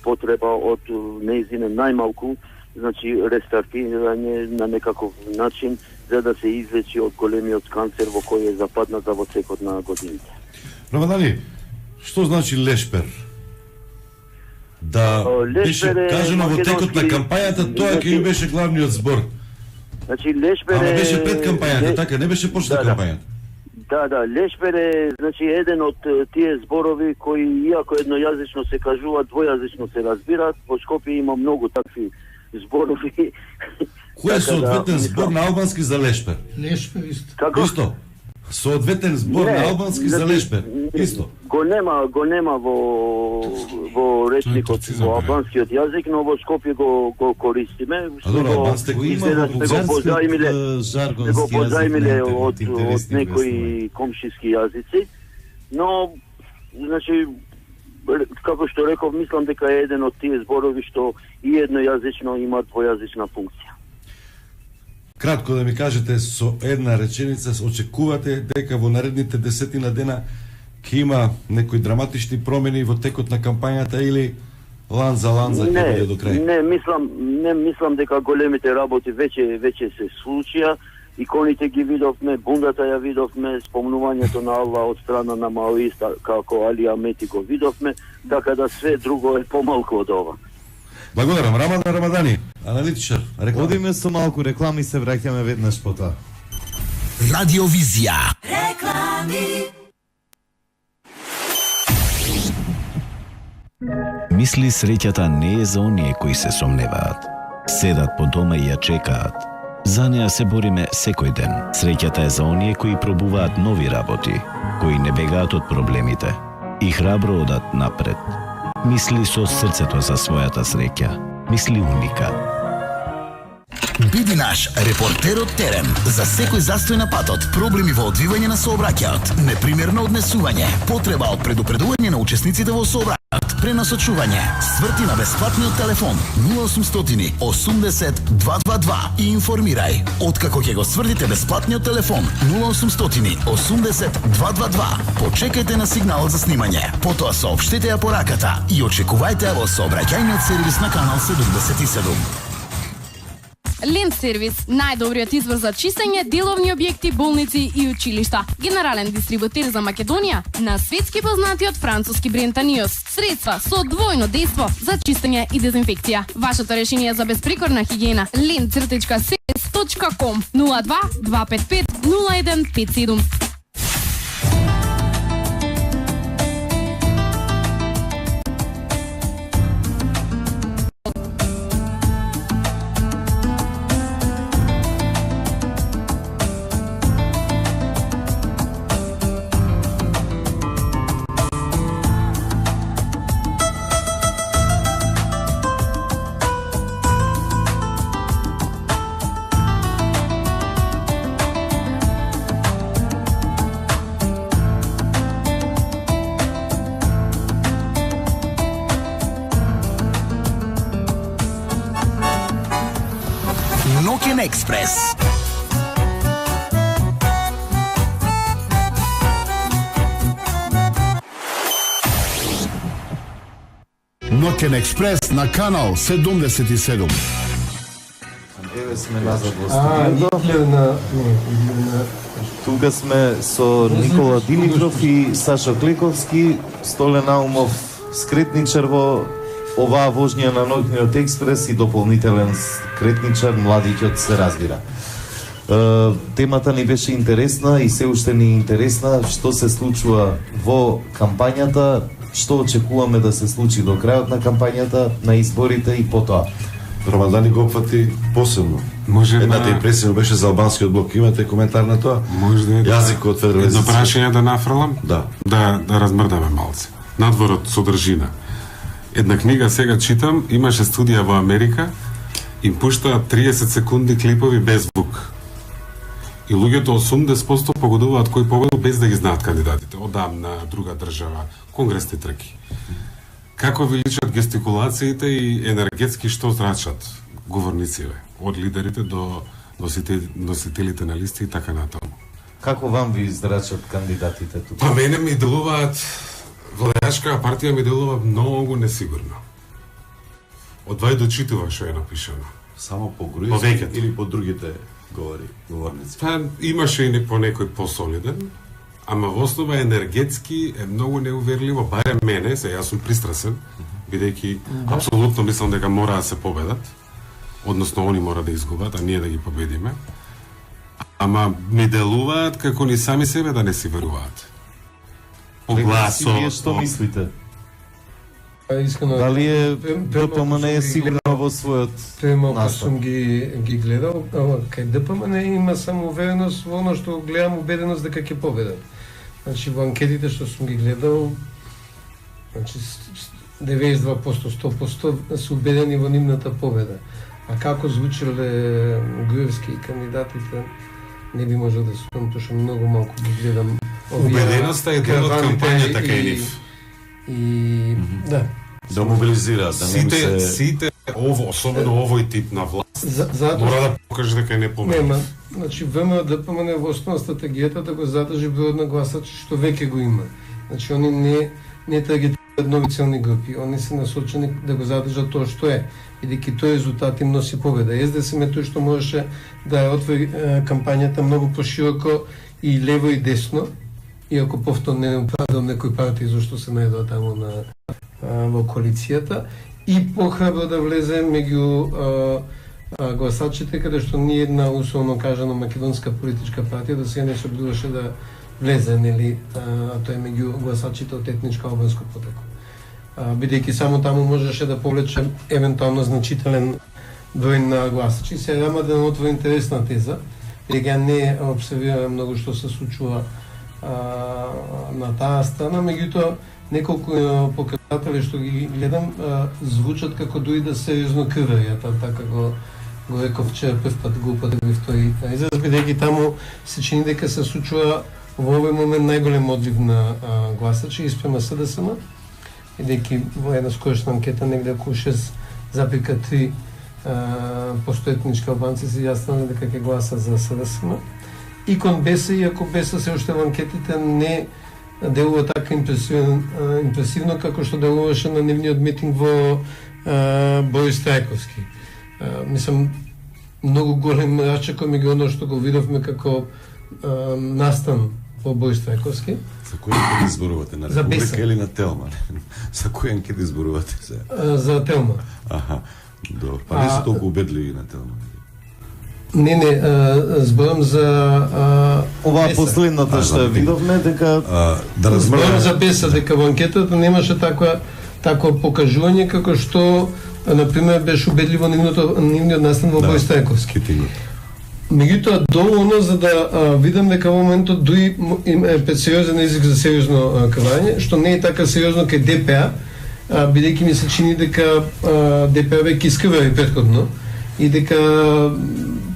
потреба од неизине најмалку, значи, рестартирање на некаков начин за да се излечи од големиот канцер во кој е западната во текот на годините. Рамадани, што значи лешпер? Да беше кажано во текот на кампањата, тоа ќе беше главниот збор. Значи, лешпер е... Ама беше пред кампањата, така, не беше после кампањата. Да, лешпер е, значи, еден од тие зборови кои, иако еднојазично се кажува, двојазично се разбираат. Во Скопје има многу такви зборови. Кој е соодветен збор на албански за лешпер? Лешпер исто. Како? Исто. Соодветен збор на албански за лешпер. Исто. Го нема во речникот во албанскиот јазик, но во Скопје го користиме. А добро, албанците го има во бугарскиот жаргонски јазик од некои комшиски јазици, но, значи, како што реков, мислам дека е еден од тие зборови што и еднојазично има двојазична функција. Кратко да ми кажете со една реченица, очекувате дека во наредните 10 дена ќе има некои драматични промени во текот на кампањата или ланза ќе биде до крај? Не мислам дека големите работи веќе се случија. Иконите ги видовме, бундата ја видовме, спомнувањето на Алла од страна на маоиста како Али Амети го видовме, така да све друго е помалку од ова. Благодарам. Рамадан Рамадани, аналитичар. Одиме со малку реклами, се враќаме веднаш по тоа. Радиовизија. Реклами. Мисли среќата не е за оние кои се сомневаат. Седат по дома и ја чекаат. За неа се бориме секој ден. Среќата е за оние кои пробуваат нови работи, кои не бегаат од проблемите и храбро одат напред. Мисли со срцето за својата среќа. Мисли Уника. Биди наш репортер од терен за секој застој на патот, проблеми во одвивање на сообраќајот, непримерно однесување, потреба од предупредување на учесниците во сообраќајот, пренасочување, сврти на бесплатниот телефон 0800 80 222 и информирај. Откако ќе го сврдите бесплатниот телефон 0800 80 222, почекајте на сигналот за снимање, потоа соопштете ја пораката и очекувајте во сообраќајниот сервис на канал 77. Лент сервис, најдобриот избор за чистење, деловни објекти, болници и училишта. Генерален дистрибутер за Македонија на светски познатиот француски бренд Аниос. Средства со двојно дејство за чистење и дезинфекција. Вашето решение за безпрекорна хигиена. lent-service.com 02 255 0157. Ноќен експрес. Ноќен експрес на канал 77. Еве сме назад во студиото. Тука сме со Никола Димитров и Сашо Клековски, Столе Наумов, скретничар во оваа вожња на Ноќниот експрес и дополнителен скретничар, младиќот се разбира. Темата ни беше интересна и се уште ни е интересна. Што се случува во кампањата, што очекуваме да се случи до крајот на кампањата, на изборите и потоа. Рамадани го опфати посебно. Едната импресија беше за албанскиот блок. Имате коментар на тоа? Може да јазикот федерализација. Едно прашање да нафрлам? Да размрдаме малце. Надвор од содржина. Една книга сега читам, имаше студија во Америка, им пуштаат 30 секунди клипови без звук. И луѓето 80% погодуваат кој победил без да ги знаат кандидатите. Одамна, друга држава, конгресни трки. Како ви личат гестикулациите и енергетски што зрачат говорнициве, од лидерите до носителите на листи и така натаму. Како вам ви зрачат кандидатите тука? Па мене ми делуваат, владеачка партија ми делува многу несигурно. Од 2 до читува што е напишано. Само по грујски или по другите говорници? Па имаше и по некој посолиден, ама во основа енергетски е многу неуверливо, барем мене, се јас сум пристрасен, бидејќи апсолутно мислам дека мора да се победат, односно они мора да изгубат, а ние да ги победиме. Ама ми делуваат како ни сами себе да не си веруваат. По гласот. Вие што мислите? Искрено, дали е ДПМН е сигурно во својот настап? Сум ги гледал, кај ДПМН има самоувереност во оно што гледам, убеденост дека ќе победат. Значи во анкетите што сум ги гледал, значи 92%, 100% се убедени во нивната победа. А како звучеле Груевски и кандидатите, не би можел да сум, тоа што многу малку ги гледам. Убеденоста е дел од кампањата кај нив. И да. Да мобилизираат, да не се... Сите, особено овој тип на власт, мора да покаже дека е непоменат. Нема, значи ВМРО ДПМН во основа стратегијата да го задржи бројот на гласачи што веќе го има. Значи они не таргетираат нови целни групи, они се насочени да го задржат тоа што е, бидејќи тој резултат им носи победа. СДСМ тој што можеше да ја отвори кампањата многу пошироко и лево и десно, иако повторно не упадам некои партии зашто се најдоа таму во коалицијата, и похрабро да влезе меѓу гласачите, каде што ни една условно кажано македонска политичка партија до сега не се обидуваше да влезе, нели, тој меѓу гласачите од етничко албанско потекло. Бидејќи само таму можеше да повлече евентуално значителен број на гласачи. Се рама да отвори интересна теза, бидејќи не обсервираме многу што се случува на таа страна, меѓутоа неколку показатели што ги гледам звучат како дури да сериозно крвејат, така го реков вчера прв пат го употребив тој израз, бидејќи таму се чини дека се случува во овој момент најголем одлив на гласачи испрема СДСМ, бидејќи во една скорошна анкета негде околу 6,3% етнички албанци се јаснали дека ќе гласа за СДСМ. И кон БЕС, иако БЕС се уште во анкетите не делува така импресивно како што делуваше на нивниот митинг во Борис Трајковски. Мислам, многу голем разчекор меѓу оно што го видовме како настан во Борис Трајковски. За кој анкет изборувате? На Република или на Телма? За кој анкет изборувате? За Телма. Аха, добро. Па не се толку убедливи на Телма. Не, зборам за оваа последната што видовме дека да зборам за БЕС, дека во анкетата немаше такво покажување како што например беше убедливо нивниот настан во Борис Трајковски. Меѓутоа доволно за да видам дека во моментот дури е пред сериозен език за сериозно крвање, што не е така сериозно кај ДПА, бидејќи ми се чини дека ДПА веќе искрвари претходно и дека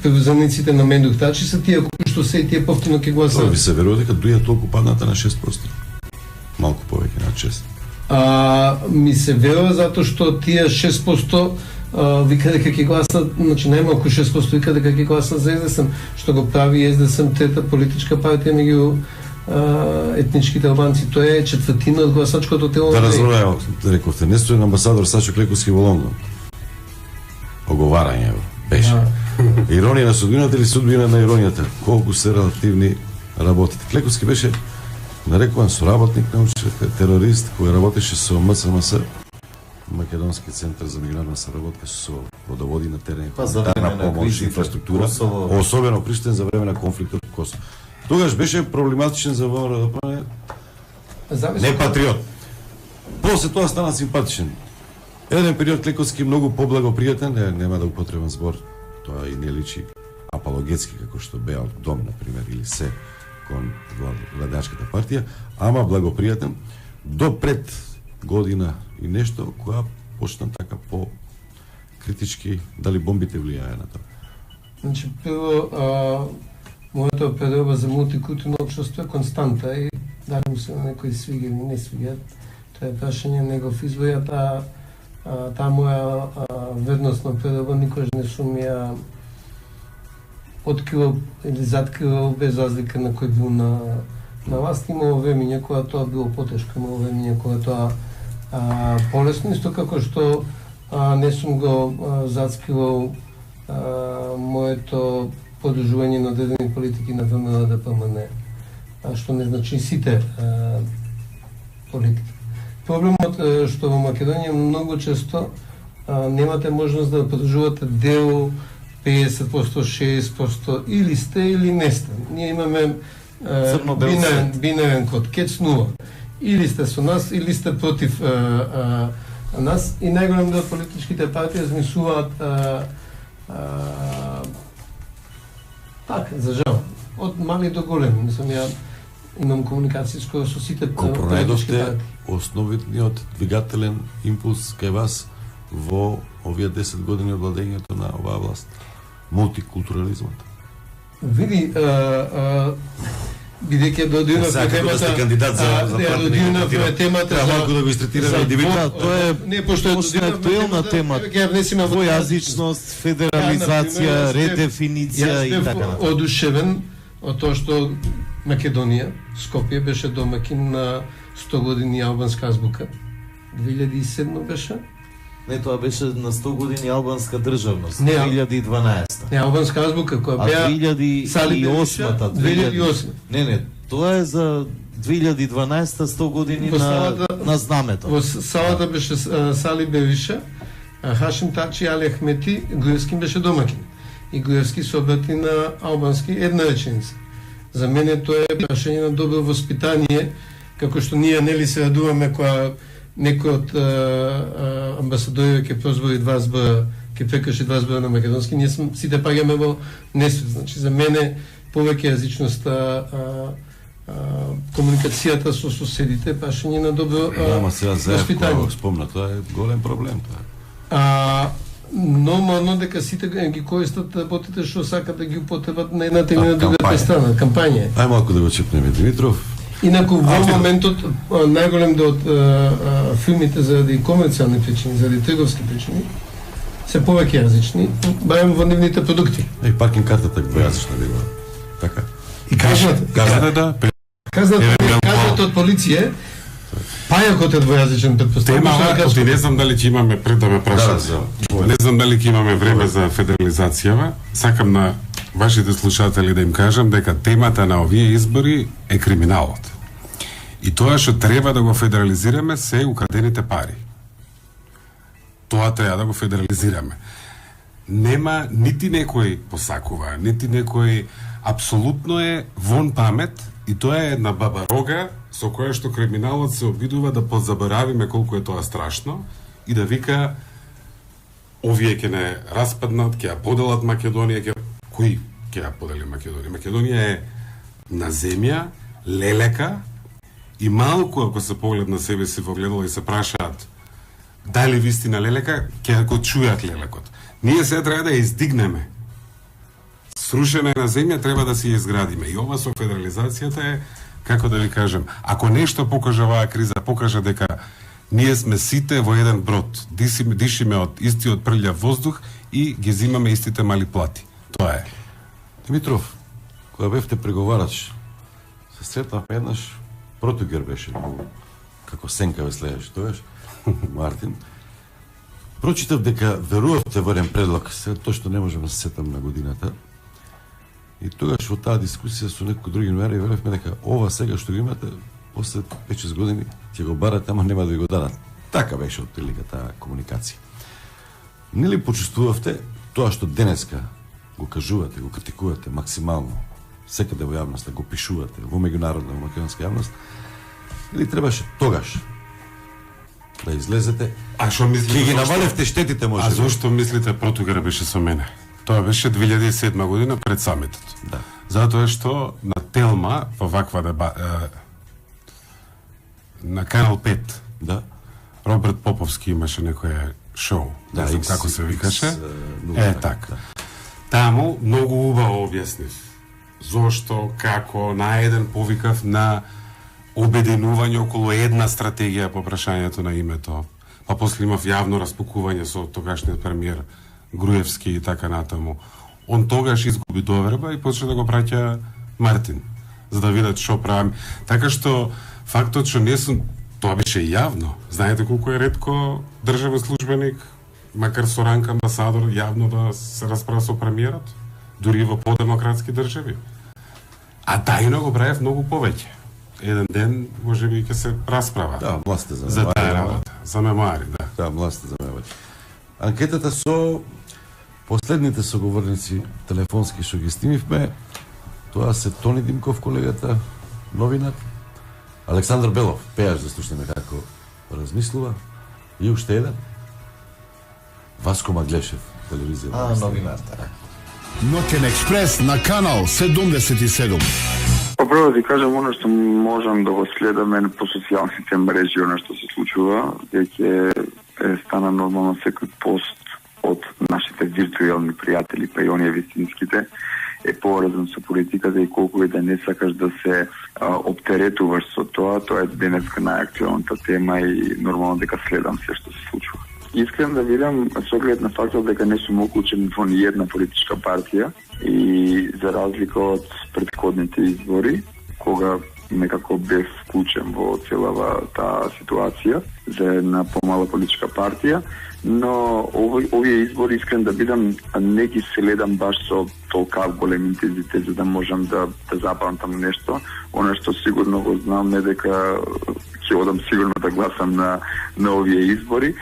превозаниците на Мендух Тачи се тие кои што се и тие повторно ќе гласат. Ви се верува дека дуја толку падната на 6%? Малку повеќе на 6%. Ми се верува затоа што тие 6% вика дека ќе гласат, значи најмалку 6% вика дека ќе гласат за СДСМ, што го прави СДСМ трета политичка партија меѓу етничките албанци. Тоа е четвртина од гласачкото тело. Да разберам, рековте, нестоен амбасадор Сашо Клековски во Лондон. Оговарање беше. Иронија на судбината или судбина на иронијата? Колку се релативни работите? Клековски беше нарекуван соработник на терорист кој работеше со МСМС, Македонски центар за меѓународна соработка, со водоводи на терен, хуманитарна помош, инфраструктура, особено приштен за време на конфликтот во Косово. Тогаш беше проблематичен за ВМРО да не патриот. После тоа стана симпатичен. Еден период Клековски многу поблагопријатен, нема да употребам збор, тоа и не личи апологетски како што беа од Дом, например, или се кон владеачката партија, ама благопријатен до пред година и нешто, која почна така по критички, дали бомбите влијае на тоа? Значи, прво, мојата опереба за мултикултурно општество е константа и дали му се на некои свига или не свига, тоа е прашање негов избор, таа моја ведностна опереба никош не сум ја открил или заткрил без разлика на кој бил на власт. Имало времења кога тоа било потешко, имало времења кога тоа полесно, исто како што не сум го зацкривал моето подржување на одредени политики на ВМРО ДПМН, што не значи сите политики. Проблемот е што во Македонија многу често немате можност да подржувате дел 50%, 60% или сте или не сте. Ние имаме бинарен код, кецнува. Или сте со нас, или сте против нас. И најголем дел политичките партии размислуваат така, за жал. Од мали до големи. Мислам, ја имам комуникацијско со сите политички партии. Основниот двигателен импулс кај вас во овие 10 години од владењето на оваа власт? Мултикултурализмот? Види, бидејќи додивнав темата, кандидат за темата, треба малку да го истретираме индивидуално. Тоа е не пошто актуелна тема. Двојазичност, федерализација, редефиниција и така натаму. Одушевен од тоа што Македонија, Скопје беше домакин на 100 години албанска азбука. 2007 беше? Не, тоа беше на 100 години албанска државност, 2012. Не, албанска азбука која беа 2008. Не, тоа е за 2012 100 години на знамето. Во салата беше Сали Бериша Хашим Тачи Али Ахмети, Груевски беше домакин. И Груевски се обрати на албански една реченица. За мене тоа е прашање на добро воспитание, како што ние нели се радуваме кога некој од амбасадори ќе прозбори 2 збора, ќе прекрши 2 збора на македонски, ние сите паѓаме во несвет. Значи за мене повеќе јазичноста, комуникацијата со соседите, прашање на добро воспитание. Спомна, тоа е голем проблем тоа. Нормално дека сите ги користат работите што сакат да ги употребат на едната или на другата страна, кампања. Ај малку да го чепнеме, Димитров. Инаку во моментот најголем дел од филмите заради комерцијални причини, заради трговски причини, се повеќе јазични, барем во нивните продукти. И паркинг картата двојазична била. Така. И казната од полиција, пајакот е двојазичен предпоставка. Не знам дали ќе имаме пред да ме прашат. Не знам дали ќе имаме време за федерализацијава. Сакам на вашите слушатели да им кажам дека темата на овие избори е криминалот. И тоа што треба да го федерализираме се украдените пари. Тоа треба да го федерализираме. Нема нити некој посакува, нити некој, апсолутно е вон памет и тоа е една бабарога со која што криминалот се обидува да позаборавиме колку е тоа страшно и да вика овие ќе не распаднат, ќе ја поделат Македонија, кои ќе ја подели Македонија? Македонија е на земја, лелека и малку ако се поглед на себе си во гледало и се прашаат дали вистина лелека, ќе го чујат лелекот. Ние се треба да ја издигнеме. Срушена е на земја, треба да си ја изградиме. И ова со федерализацијата е, како да ви кажем, ако нешто покажа оваа криза, покажа дека ние сме сите во еден брод. Дишиме од истиот прљав воздух и ги зимаме истите мали плати. Тоа е. Димитров, кога бевте преговарач, се сретнавме еднаш, Протугер беше, како сенка ве следеше, тоаш, Мартин. Прочитав дека верувавте во еден предлог, сега тоа што не можам да се сетам на годината. И тогаш во таа дискусија со некои други номери велевме дека ова сега што го имате, после 5-6 години ќе го барате, ама нема да ви го дадат. Така беше отприлика таа комуникација. Нели почувствувавте тоа што денеска го кажувате, го критикувате максимално, секаде во јавноста, го пишувате, во меѓународна, во македонска јавност, или требаше тогаш да излезете? А што мислите? Ги намалевте штетите, може. А зошто мислите Протугер беше со мене? Тоа беше 2007 година пред самитот. Да. Затоа што на Телма, во ваква на Канал 5, да, Роберт Поповски имаше некој шоу, да, не знам како се викаше. Така. Да. Таму многу убаво објаснив зошто, како, наеден повикав на обединување околу една стратегија по прашањето на името. Па после имав јавно распукување со тогашниот премиер Груевски и така натаму. Он тогаш изгуби доверба и почна да го праќа Мартин, за да видат што правим. Така што фактот што не сум, тоа беше јавно. Знаете колку е ретко државен службеник, макар со ранг амбасадор, јавно да се расправа со премиерот, дури во подемократски држави. А тајно го правев многу повеќе. Еден ден, може би, ќе се расправа. Да, мласте за за таа работа. За мемуари, да. Да, мласте за мемуари. Анкетата со последните соговорници телефонски што ги снимивме, тоа се Тони Димков, колегата, новинар, Александар Белов, пејаш да слушнеме како размислува, и уште еден, Васко Маглешев, телевизија. Новинар, така. Ноќен експрес на канал 77. Прво да ти кажам, оно што можам да го следаме по социјалните мрежи, оно што се случува, дека стана нормално секој пост од нашите виртуелни пријатели, па и оние вистинските, е поврзан со политиката и колку е да не сакаш да се оптеретуваш со тоа, тоа е денеска најактуелната тема и нормално дека следам се што се случува. Искрен да видам со оглед на фактот дека не сум уклучен во ни една политичка партија и за разлика од претходните избори, кога некако бев вклучен во целава таа ситуација за една помала политичка партија, но овие избори, искрен да бидам, не ги следам баш со толка голем интензитет за да можам да запамтам нешто. Оно што сигурно го знам е дека ќе одам сигурно да гласам на овие избори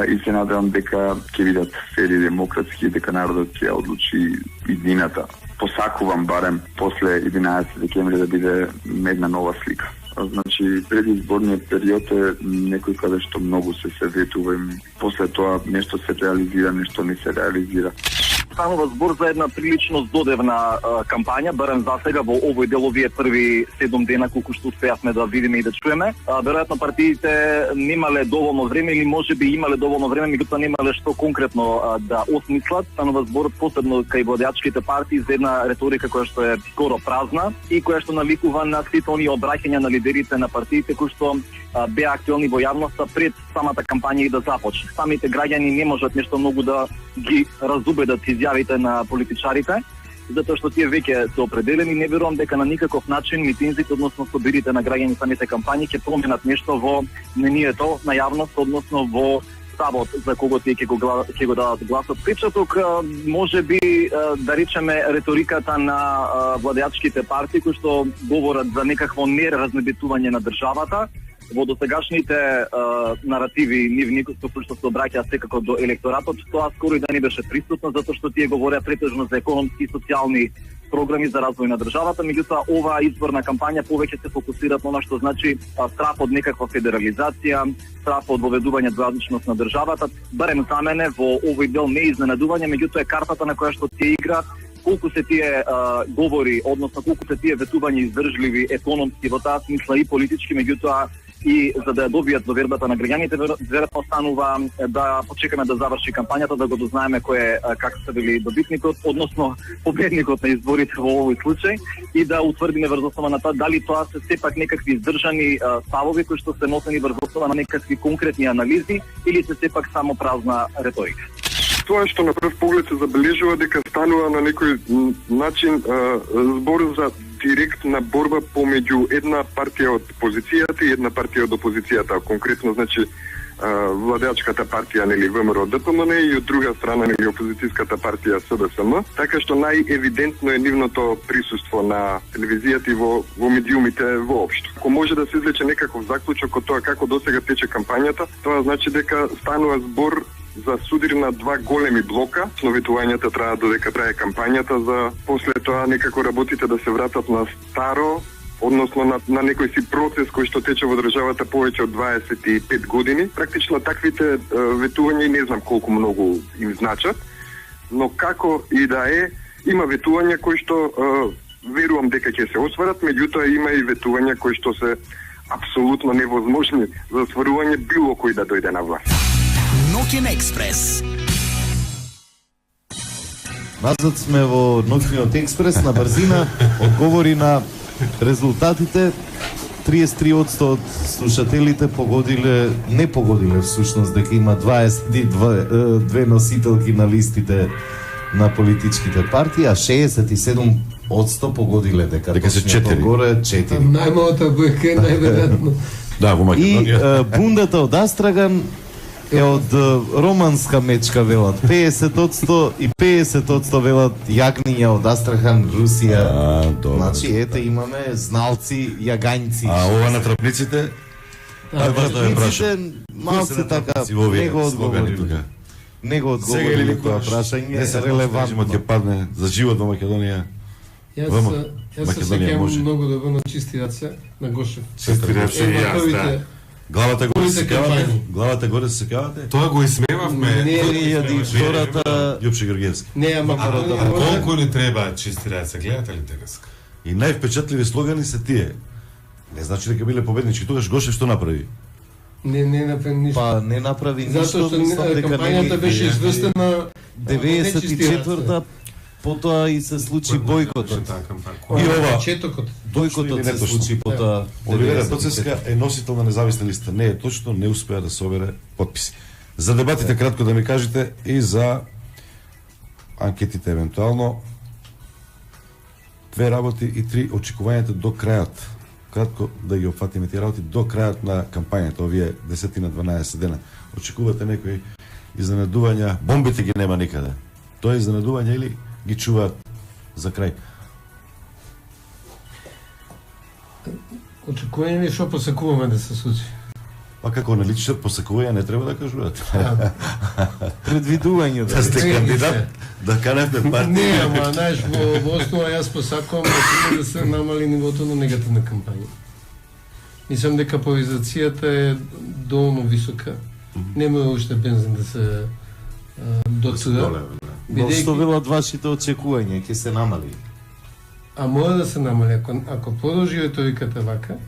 и се надевам дека ќе бидат фери демократски, дека народот ќе одлучи иднината. Посакувам барем после 11 декември да биде една нова слика. Значи, предизборниот период е некој каде што многу се ветува и после тоа нешто се реализира, нешто не се реализира. Станува збор за една прилично здодевна кампања, барем за сега во овој дел овие први 7 дена колку што успеавме да видиме и да чуеме. Веројатно партиите немале доволно време или можеби имале доволно време, меѓутоа немале што конкретно да осмислат. Станува збор посебно кај владеачките партии за една реторика која што е скоро празна и која што навикува на сите оние обраќања на лидерите на партиите кои што беа актуелни во јавноста пред самата кампања и да започне. Самите граѓани не можат нешто многу да ги разубедат изјавите на политичарите, затоа што тие веќе се определени. Не верувам дека на никаков начин митинзите, односно собирите на граѓани самите кампањи ќе променат нешто во мнението на јавност, односно во ставот за кого тие ќе го дадат гласот. Причаток може би да речеме реториката на владеачките партии кои што говорат за некакво неразнебитување на државата. Во досегашните наративи нивни кои што се обраќаат секако до електоратот, тоа скоро и да не беше присутно, затоа што тие говореа претежно за економски и социјални програми за развој на државата, меѓутоа оваа изборна кампања повеќе се фокусира на она што значи страф од некаква федерализација, страф од воведување двојазичност на државата. Барем за мене во овој дел не изненадување, меѓутоа е картата на која што тие играат, колку се тие говори, односно колку се тие ветувања издржливи економски во таа смисла и политички, меѓутоа и за да ја добијат довербата на граѓаните, веројатно останува да почекаме да заврши кампањата, да го дознаеме кој е како се били добитникот, односно победникот на изборите во овој случај и да утврдиме врз основа на тоа дали тоа се сепак некакви издржани ставови кои што се носени врз основа на некакви конкретни анализи или се сепак само празна реторика. Тоа што на прв поглед се забележува дека станува на некој начин збор за директна борба помеѓу една партија од позицијата и една партија од опозицијата, конкретно значи владеачката партија нели ВМРО ДПМН и од друга страна нели опозицијската партија СДСМ, така што најевидентно е нивното присуство на телевизијата и во медиумите воопшто. Ако може да се извлече некаков заклучок од тоа како досега тече кампањата, тоа значи дека станува збор за судир на два големи блока. Основитувањата трае додека трае кампањата, за после тоа некако работите да се вратат на старо, односно на некој си процес кој што тече во државата повеќе од 25 години. Практично таквите ветувања не знам колку многу им значат, но како и да е, има ветувања кои што верувам дека ќе се осварат, меѓутоа има и ветувања кои што се апсолутно невозможни за стварување било кој да дојде на власт. Ноќен експрес. Назад сме во Ноќниот експрес на брзина, одговори на резултатите. 33% од слушателите не погодиле всушност дека има 22 носителки на листите на политичките партии, а 67% погодиле дека се 4. Горе 4. Најмалата бројка е најверојатно. Да, во Македонија. И бундата од Астраган е од романска мечка, велат 50% и 50% велат јагниња од Астрахан, Русија. Значи, ете, имаме зналци, јагањци. А ова на трапниците? Трапниците малце така, него одговори на тоа прашање, релевантно. Ќе падне за живот во Македонија. Јас се сеќавам многу добро на Чисти раце, на Гошев. Чисти раце и јас, да. Главата горе се секавате? Главата горе се секавате? Тоа го исмевавме. Не, јади втората... Јупше Георгиевски. Не, ама колку ни треба чисти раце, гледате ли денеска? И највпечатливи слогани се тие. Не значи дека биле победнички. Тогаш Гошев што направи? Не направи ништо. Па не направи ништо. Затоа што кампањата беше изврстена 94-та, потоа и се случи бојкотот. И ова бојкотот се случи потоа. Оливера Тоцевска е носител на независна листа. Не е точно, не успеа да собере потписи. За дебатите кратко да ми кажете и за анкетите евентуално. 2 работи и 3 очекувањата до крајот кратко да ги опфатиме тие работи до крајот на кампањата, овие 10-12 дена. Очекувате некои изненадувања? Бомбите ги нема никаде. Тоа е изненадување или ги чуваат за крај? Очекување ли што посекуваме да се случи? Па како не личи посекување, не треба да кажувате. Предвидување да сте кандидат, да канете партија. Не, ама, знаеш, во основа јас посакувам да се намали нивото на негативна кампања. Мислам дека поларизацијата е доволно висока. Нема уште бензин да се дотура. Но што велат вашите очекувања, ќе се намали? А мора да се намали. Ако продолжи риториката вака,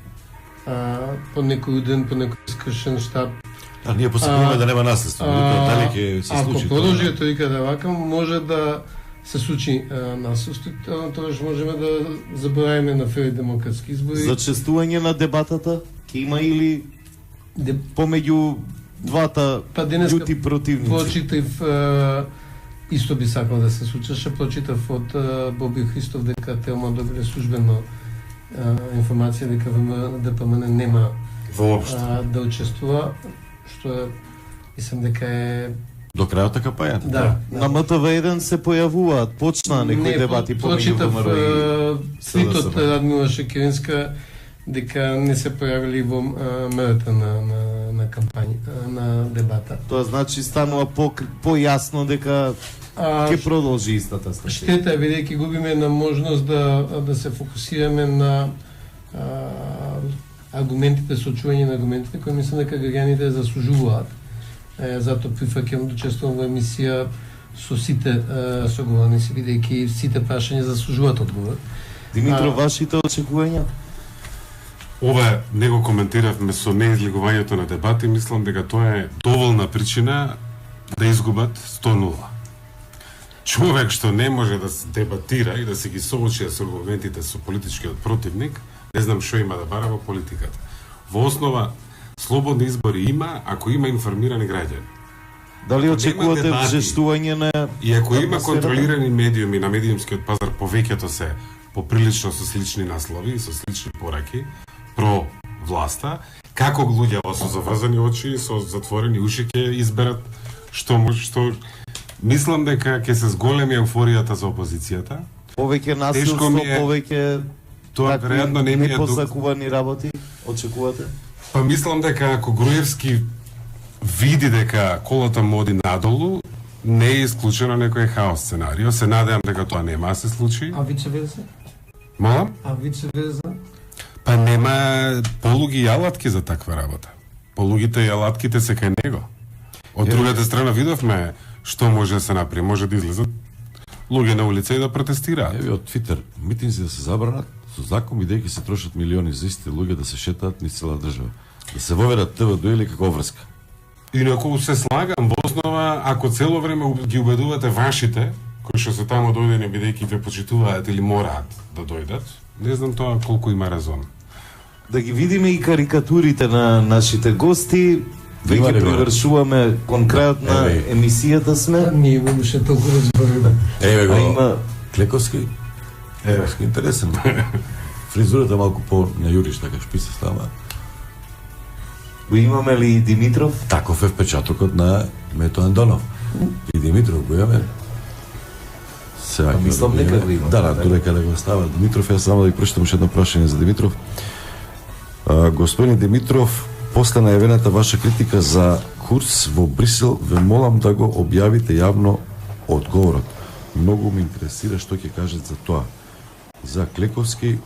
по некој ден, по некој скршен штаб. А ние посекуваме да нема наследство. Дали ќе се случи? Ако продолжи риториката вака, може да се случи наследство, тогаш можеме да заборавиме на фери демократски избори. Зачестување на дебатата ќе има или помеѓу двата љути противници? Прочитав, исто би сакал да се случеше, прочитав од Боби Христов дека Телма добиле службено информација дека ДПМН нема да учествува, што е, мислам дека е до крајот на кампањата. Да. На МТВ1 се појавуваат, почна некои дебати помеѓу ВМРО и твитот Радмила Шекеринска дека не се појавили во мерата на кампања, на дебата. Тоа значи станува појасно дека ќе продолжи истата стратегија. Штета, бидејќи губиме на можност да се фокусираме на аргументите, сочување на аргументите, кои мислам дека граѓаните заслужуваат. Затоа прифаќам да учествувам во емисија со сите соговорници, бидејќи сите прашања заслужуваат одговор. Димитро, вашите очекувања? Ова не го коментиравме со неизлегувањето на дебати, мислам дека тоа е доволна причина да изгубат 100-0. Човек што не може да се дебатира и да се ги соочи со аргументите со политичкиот противник, не знам што има да бара во политиката. Во основа, слободни избори има, ако има информирани граѓани. Дали очекувате вжестување на... И ако има контролирани медиуми на медиумскиот пазар, повеќето се поприлично со слични наслови и со слични пораки, про власта, како луѓе со заврзани очи, со затворени уши ќе изберат што мислам дека ќе се зголеми еуфоријата за опозицијата. Повеќе насилство, повеќе тоа веројатно не ми е непозакувани работи очекувате? Па мислам дека ако Груевски види дека колата му оди надолу, не е исклучено некој хаос сценарио. Се надевам дека тоа нема да се случи. А вице-верса? Молам? А вице-верса? Па нема полуги и алатки за таква работа. Полугите и алатките се кај него. Од другата страна видовме што може да се направи. Може да излезат луѓе на улица и да протестираат. Еве од Твитер, митинзи да се забранат со закон, бидејќи се трошат милиони за исти луѓе да се шетаат низ цела држава. Да се воведат ТВ или како врска. Инаку се слагам во основа, ако цело време ги убедувате вашите, кои што се тамо дојдени бидејќи ве почитуваат или мораат да дојдат, не знам тоа колку има резон. Да ги видиме и карикатурите на нашите гости. Веќе привршуваме кон крајот на емисијата сме. Ние имаме ше толку разборуваме. Еве го. Има Клековски. Клековски интересен. Фризурата малку по на Јуриш, така шписа става. Го имаме ли Димитров? Таков е впечатокот на Мето Андонов. И Димитров го имаме. Сега мислам дека го има. Да, додека да го става Димитров, јас само да ви прочитам уште едно прашање за Димитров. Господин Димитров, после најавената ваша критика за курс во Брисел, ве молам да го објавите јавно одговорот. Многу ме интересира што ќе кажете за тоа. За Клековски,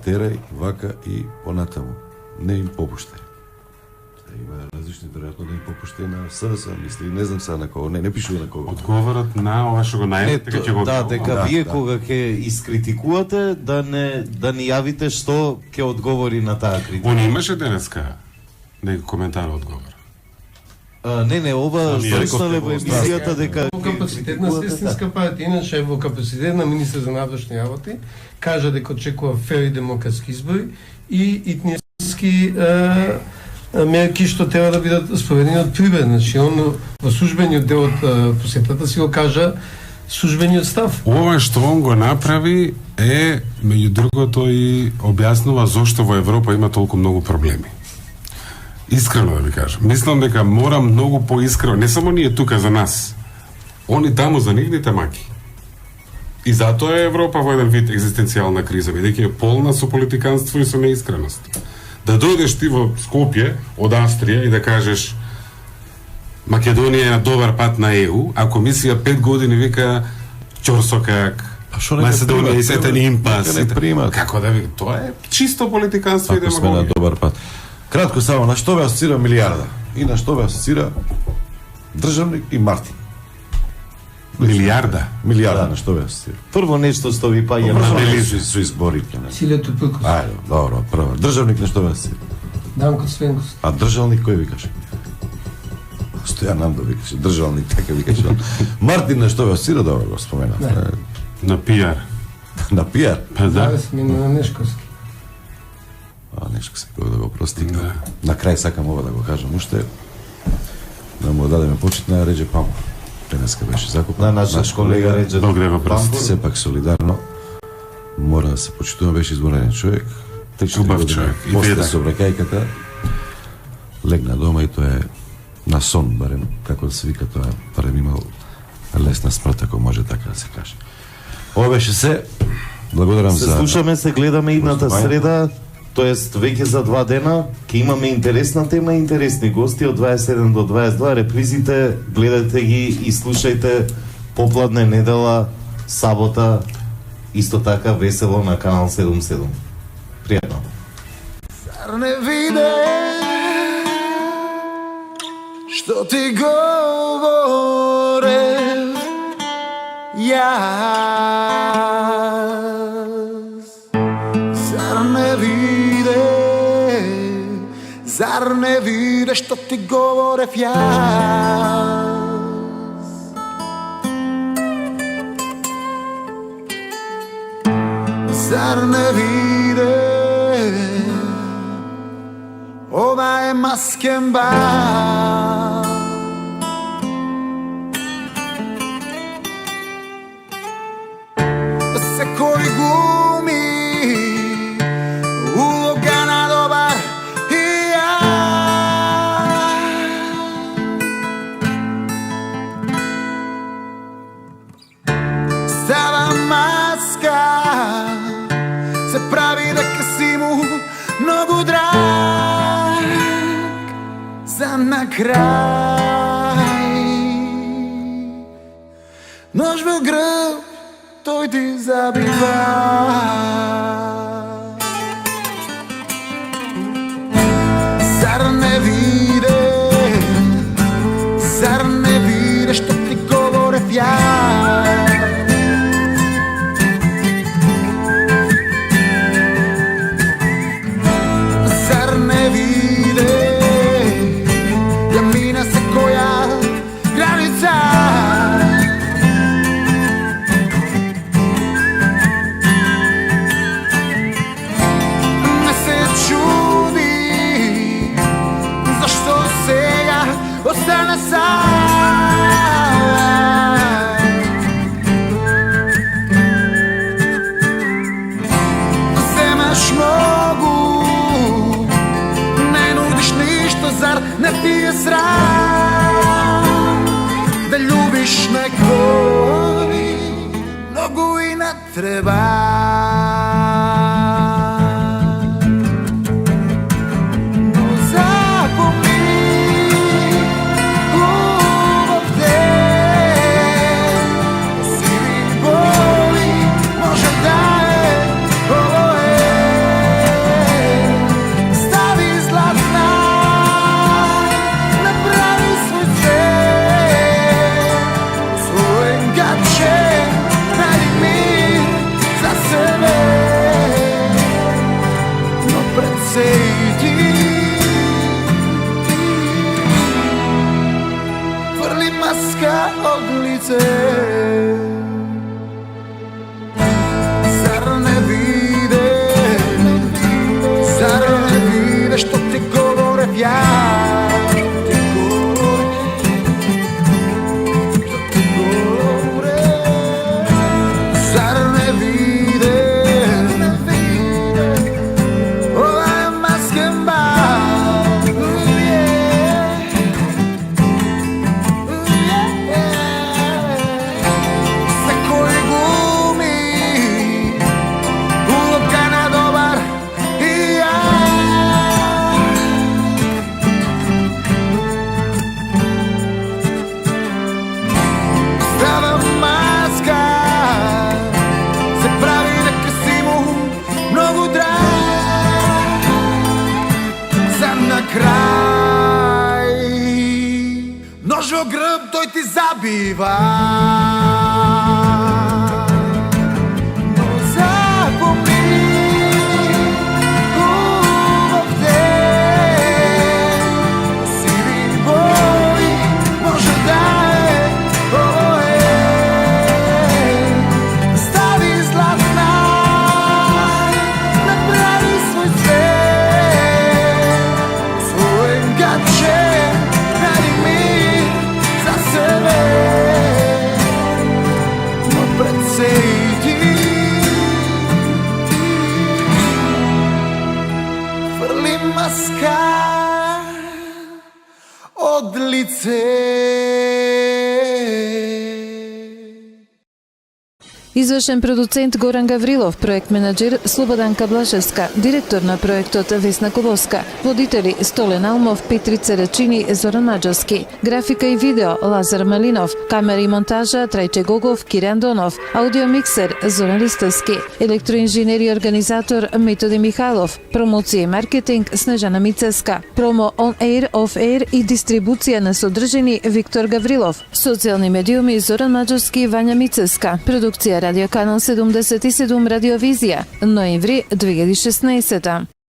терај, вака и понатаму. Не им попуштај. Има различни, веројатно да им попуштај на СДС, мисли, не знам сега на кого, не пишува на кого. Одговорот на ова што го најавите, дека ќе го... Да, дека вие кога ќе искритикувате, да ни јавите што ќе одговори на таа критика. Он имаше денеска некој коментар одговор. Не, ова слушнале во емисијата дека... Во капацитет на Сестринска партија, иначе во капацитет на министр за надвошни работи, кажа дека очекува фери демократски избори и етнически мерки што треба да бидат спроведени од прибед. Значи, он во службениот дел од посетата си го кажа службениот став. Ова што он го направи е, меѓу другото, и објаснува зошто во Европа има толку многу проблеми. Искрено да ви кажам. Мислам дека мора многу поискрено, не само ние тука за нас, они таму за нивните маки. И затоа е Европа во еден вид екзистенцијална криза, бидејќи е полна со политиканство и со неискреност. Да дојдеш ти во Скопје од Австрија и да кажеш Македонија е на добар пат на ЕУ, а комисија 5 години вика Ќорсокак, Македонија и сетен импас. Како да ви... Тоа е чисто политиканство и демагогија. Ако сме на добар пат. Кратко само, на што бе асоцира милиарда? И на што бе асоцира државник и Мартин? Милиарда? Милиарда, на што бе асоцира? Прво нешто што ви паѓа на Белизу со изборите. Силето Пилкос. Ајде, добро, прво. Државник на што бе асоцира? Данко Свенкос. А државник кој викаше? Стојан Нандо викаше, државник, така викаше. Мартин на што бе асоцира? Добро го спомена. На пиар. На пиар? Па да. На Нешковски. Нешко се кога да го прости. На крај сакам ова да го кажам уште. Да му дадеме почит на Реđe Пампур. Денеска беше закупан. Наш колега Реđe Пампур. Сепак солидарно. Мора да се почитува, беше изборен човек. Убав човек. И после бедак. собракајката легна дома и тоа е на сон, барем, како да се вика тоа, барем имал лесна смрт, ако може така да се каже. Ова беше се. Благодарам се за... слушаме, се гледаме идната среда, тоест веќе за 2 дена, ќе имаме интересна тема и интересни гости од 27 до 22. Репризите, гледате ги и слушајте попладне недела, сабота, исто така весело на канал 77. Пријатно. Зар не виде што ти говоре јас? Зар не виде што ти говорев јас? Зар не виде ова е маскен бал? Секој глуми улога на добар и става маска, се прави дека си му многу драг за накрај. Нож во грб тој ти забива. Зар не виде што ти говорев јас? Зар не виде ја мина секоја граница? Не се чуди зашто сега остана сам. Земаш многу, не нудиш ништо, зар не ти е срам да љубиш некој многу и не треба? Но запомни убав ден, сиви боли може да е, ово е. Стави златна, направи свој свет, свој гаче, најди мир за бива. Но запомни, убав ден, сиви бои, може да е, ovo je. Stavi zlatna, napravi svoj svet, svojem gače, radi mir za sebe. No pred se idi, frli maska od lice. Извршен продуцент Горан Гаврилов, проект менаџер Слободан Каблашевска, директор на проектот Весна Коловска, водители Столен Алмов, Петрица Рачини, Зоран Маџарски, графика и видео Лазар Малинов, камера и монтажа Трајче Гогов, Кирјан Донов, аудиомиксер Зоран Ристовски, електроинженер и организатор Методи Михайлов, промоција и маркетинг Снежана Мицеска, промо on air, off air и дистрибуција на содржини Виктор Гаврилов, социјални медиуми Зоран Маџарски и Вања Мицеска, продукција Радио Канал 77 Радиовизија, ноември 2016.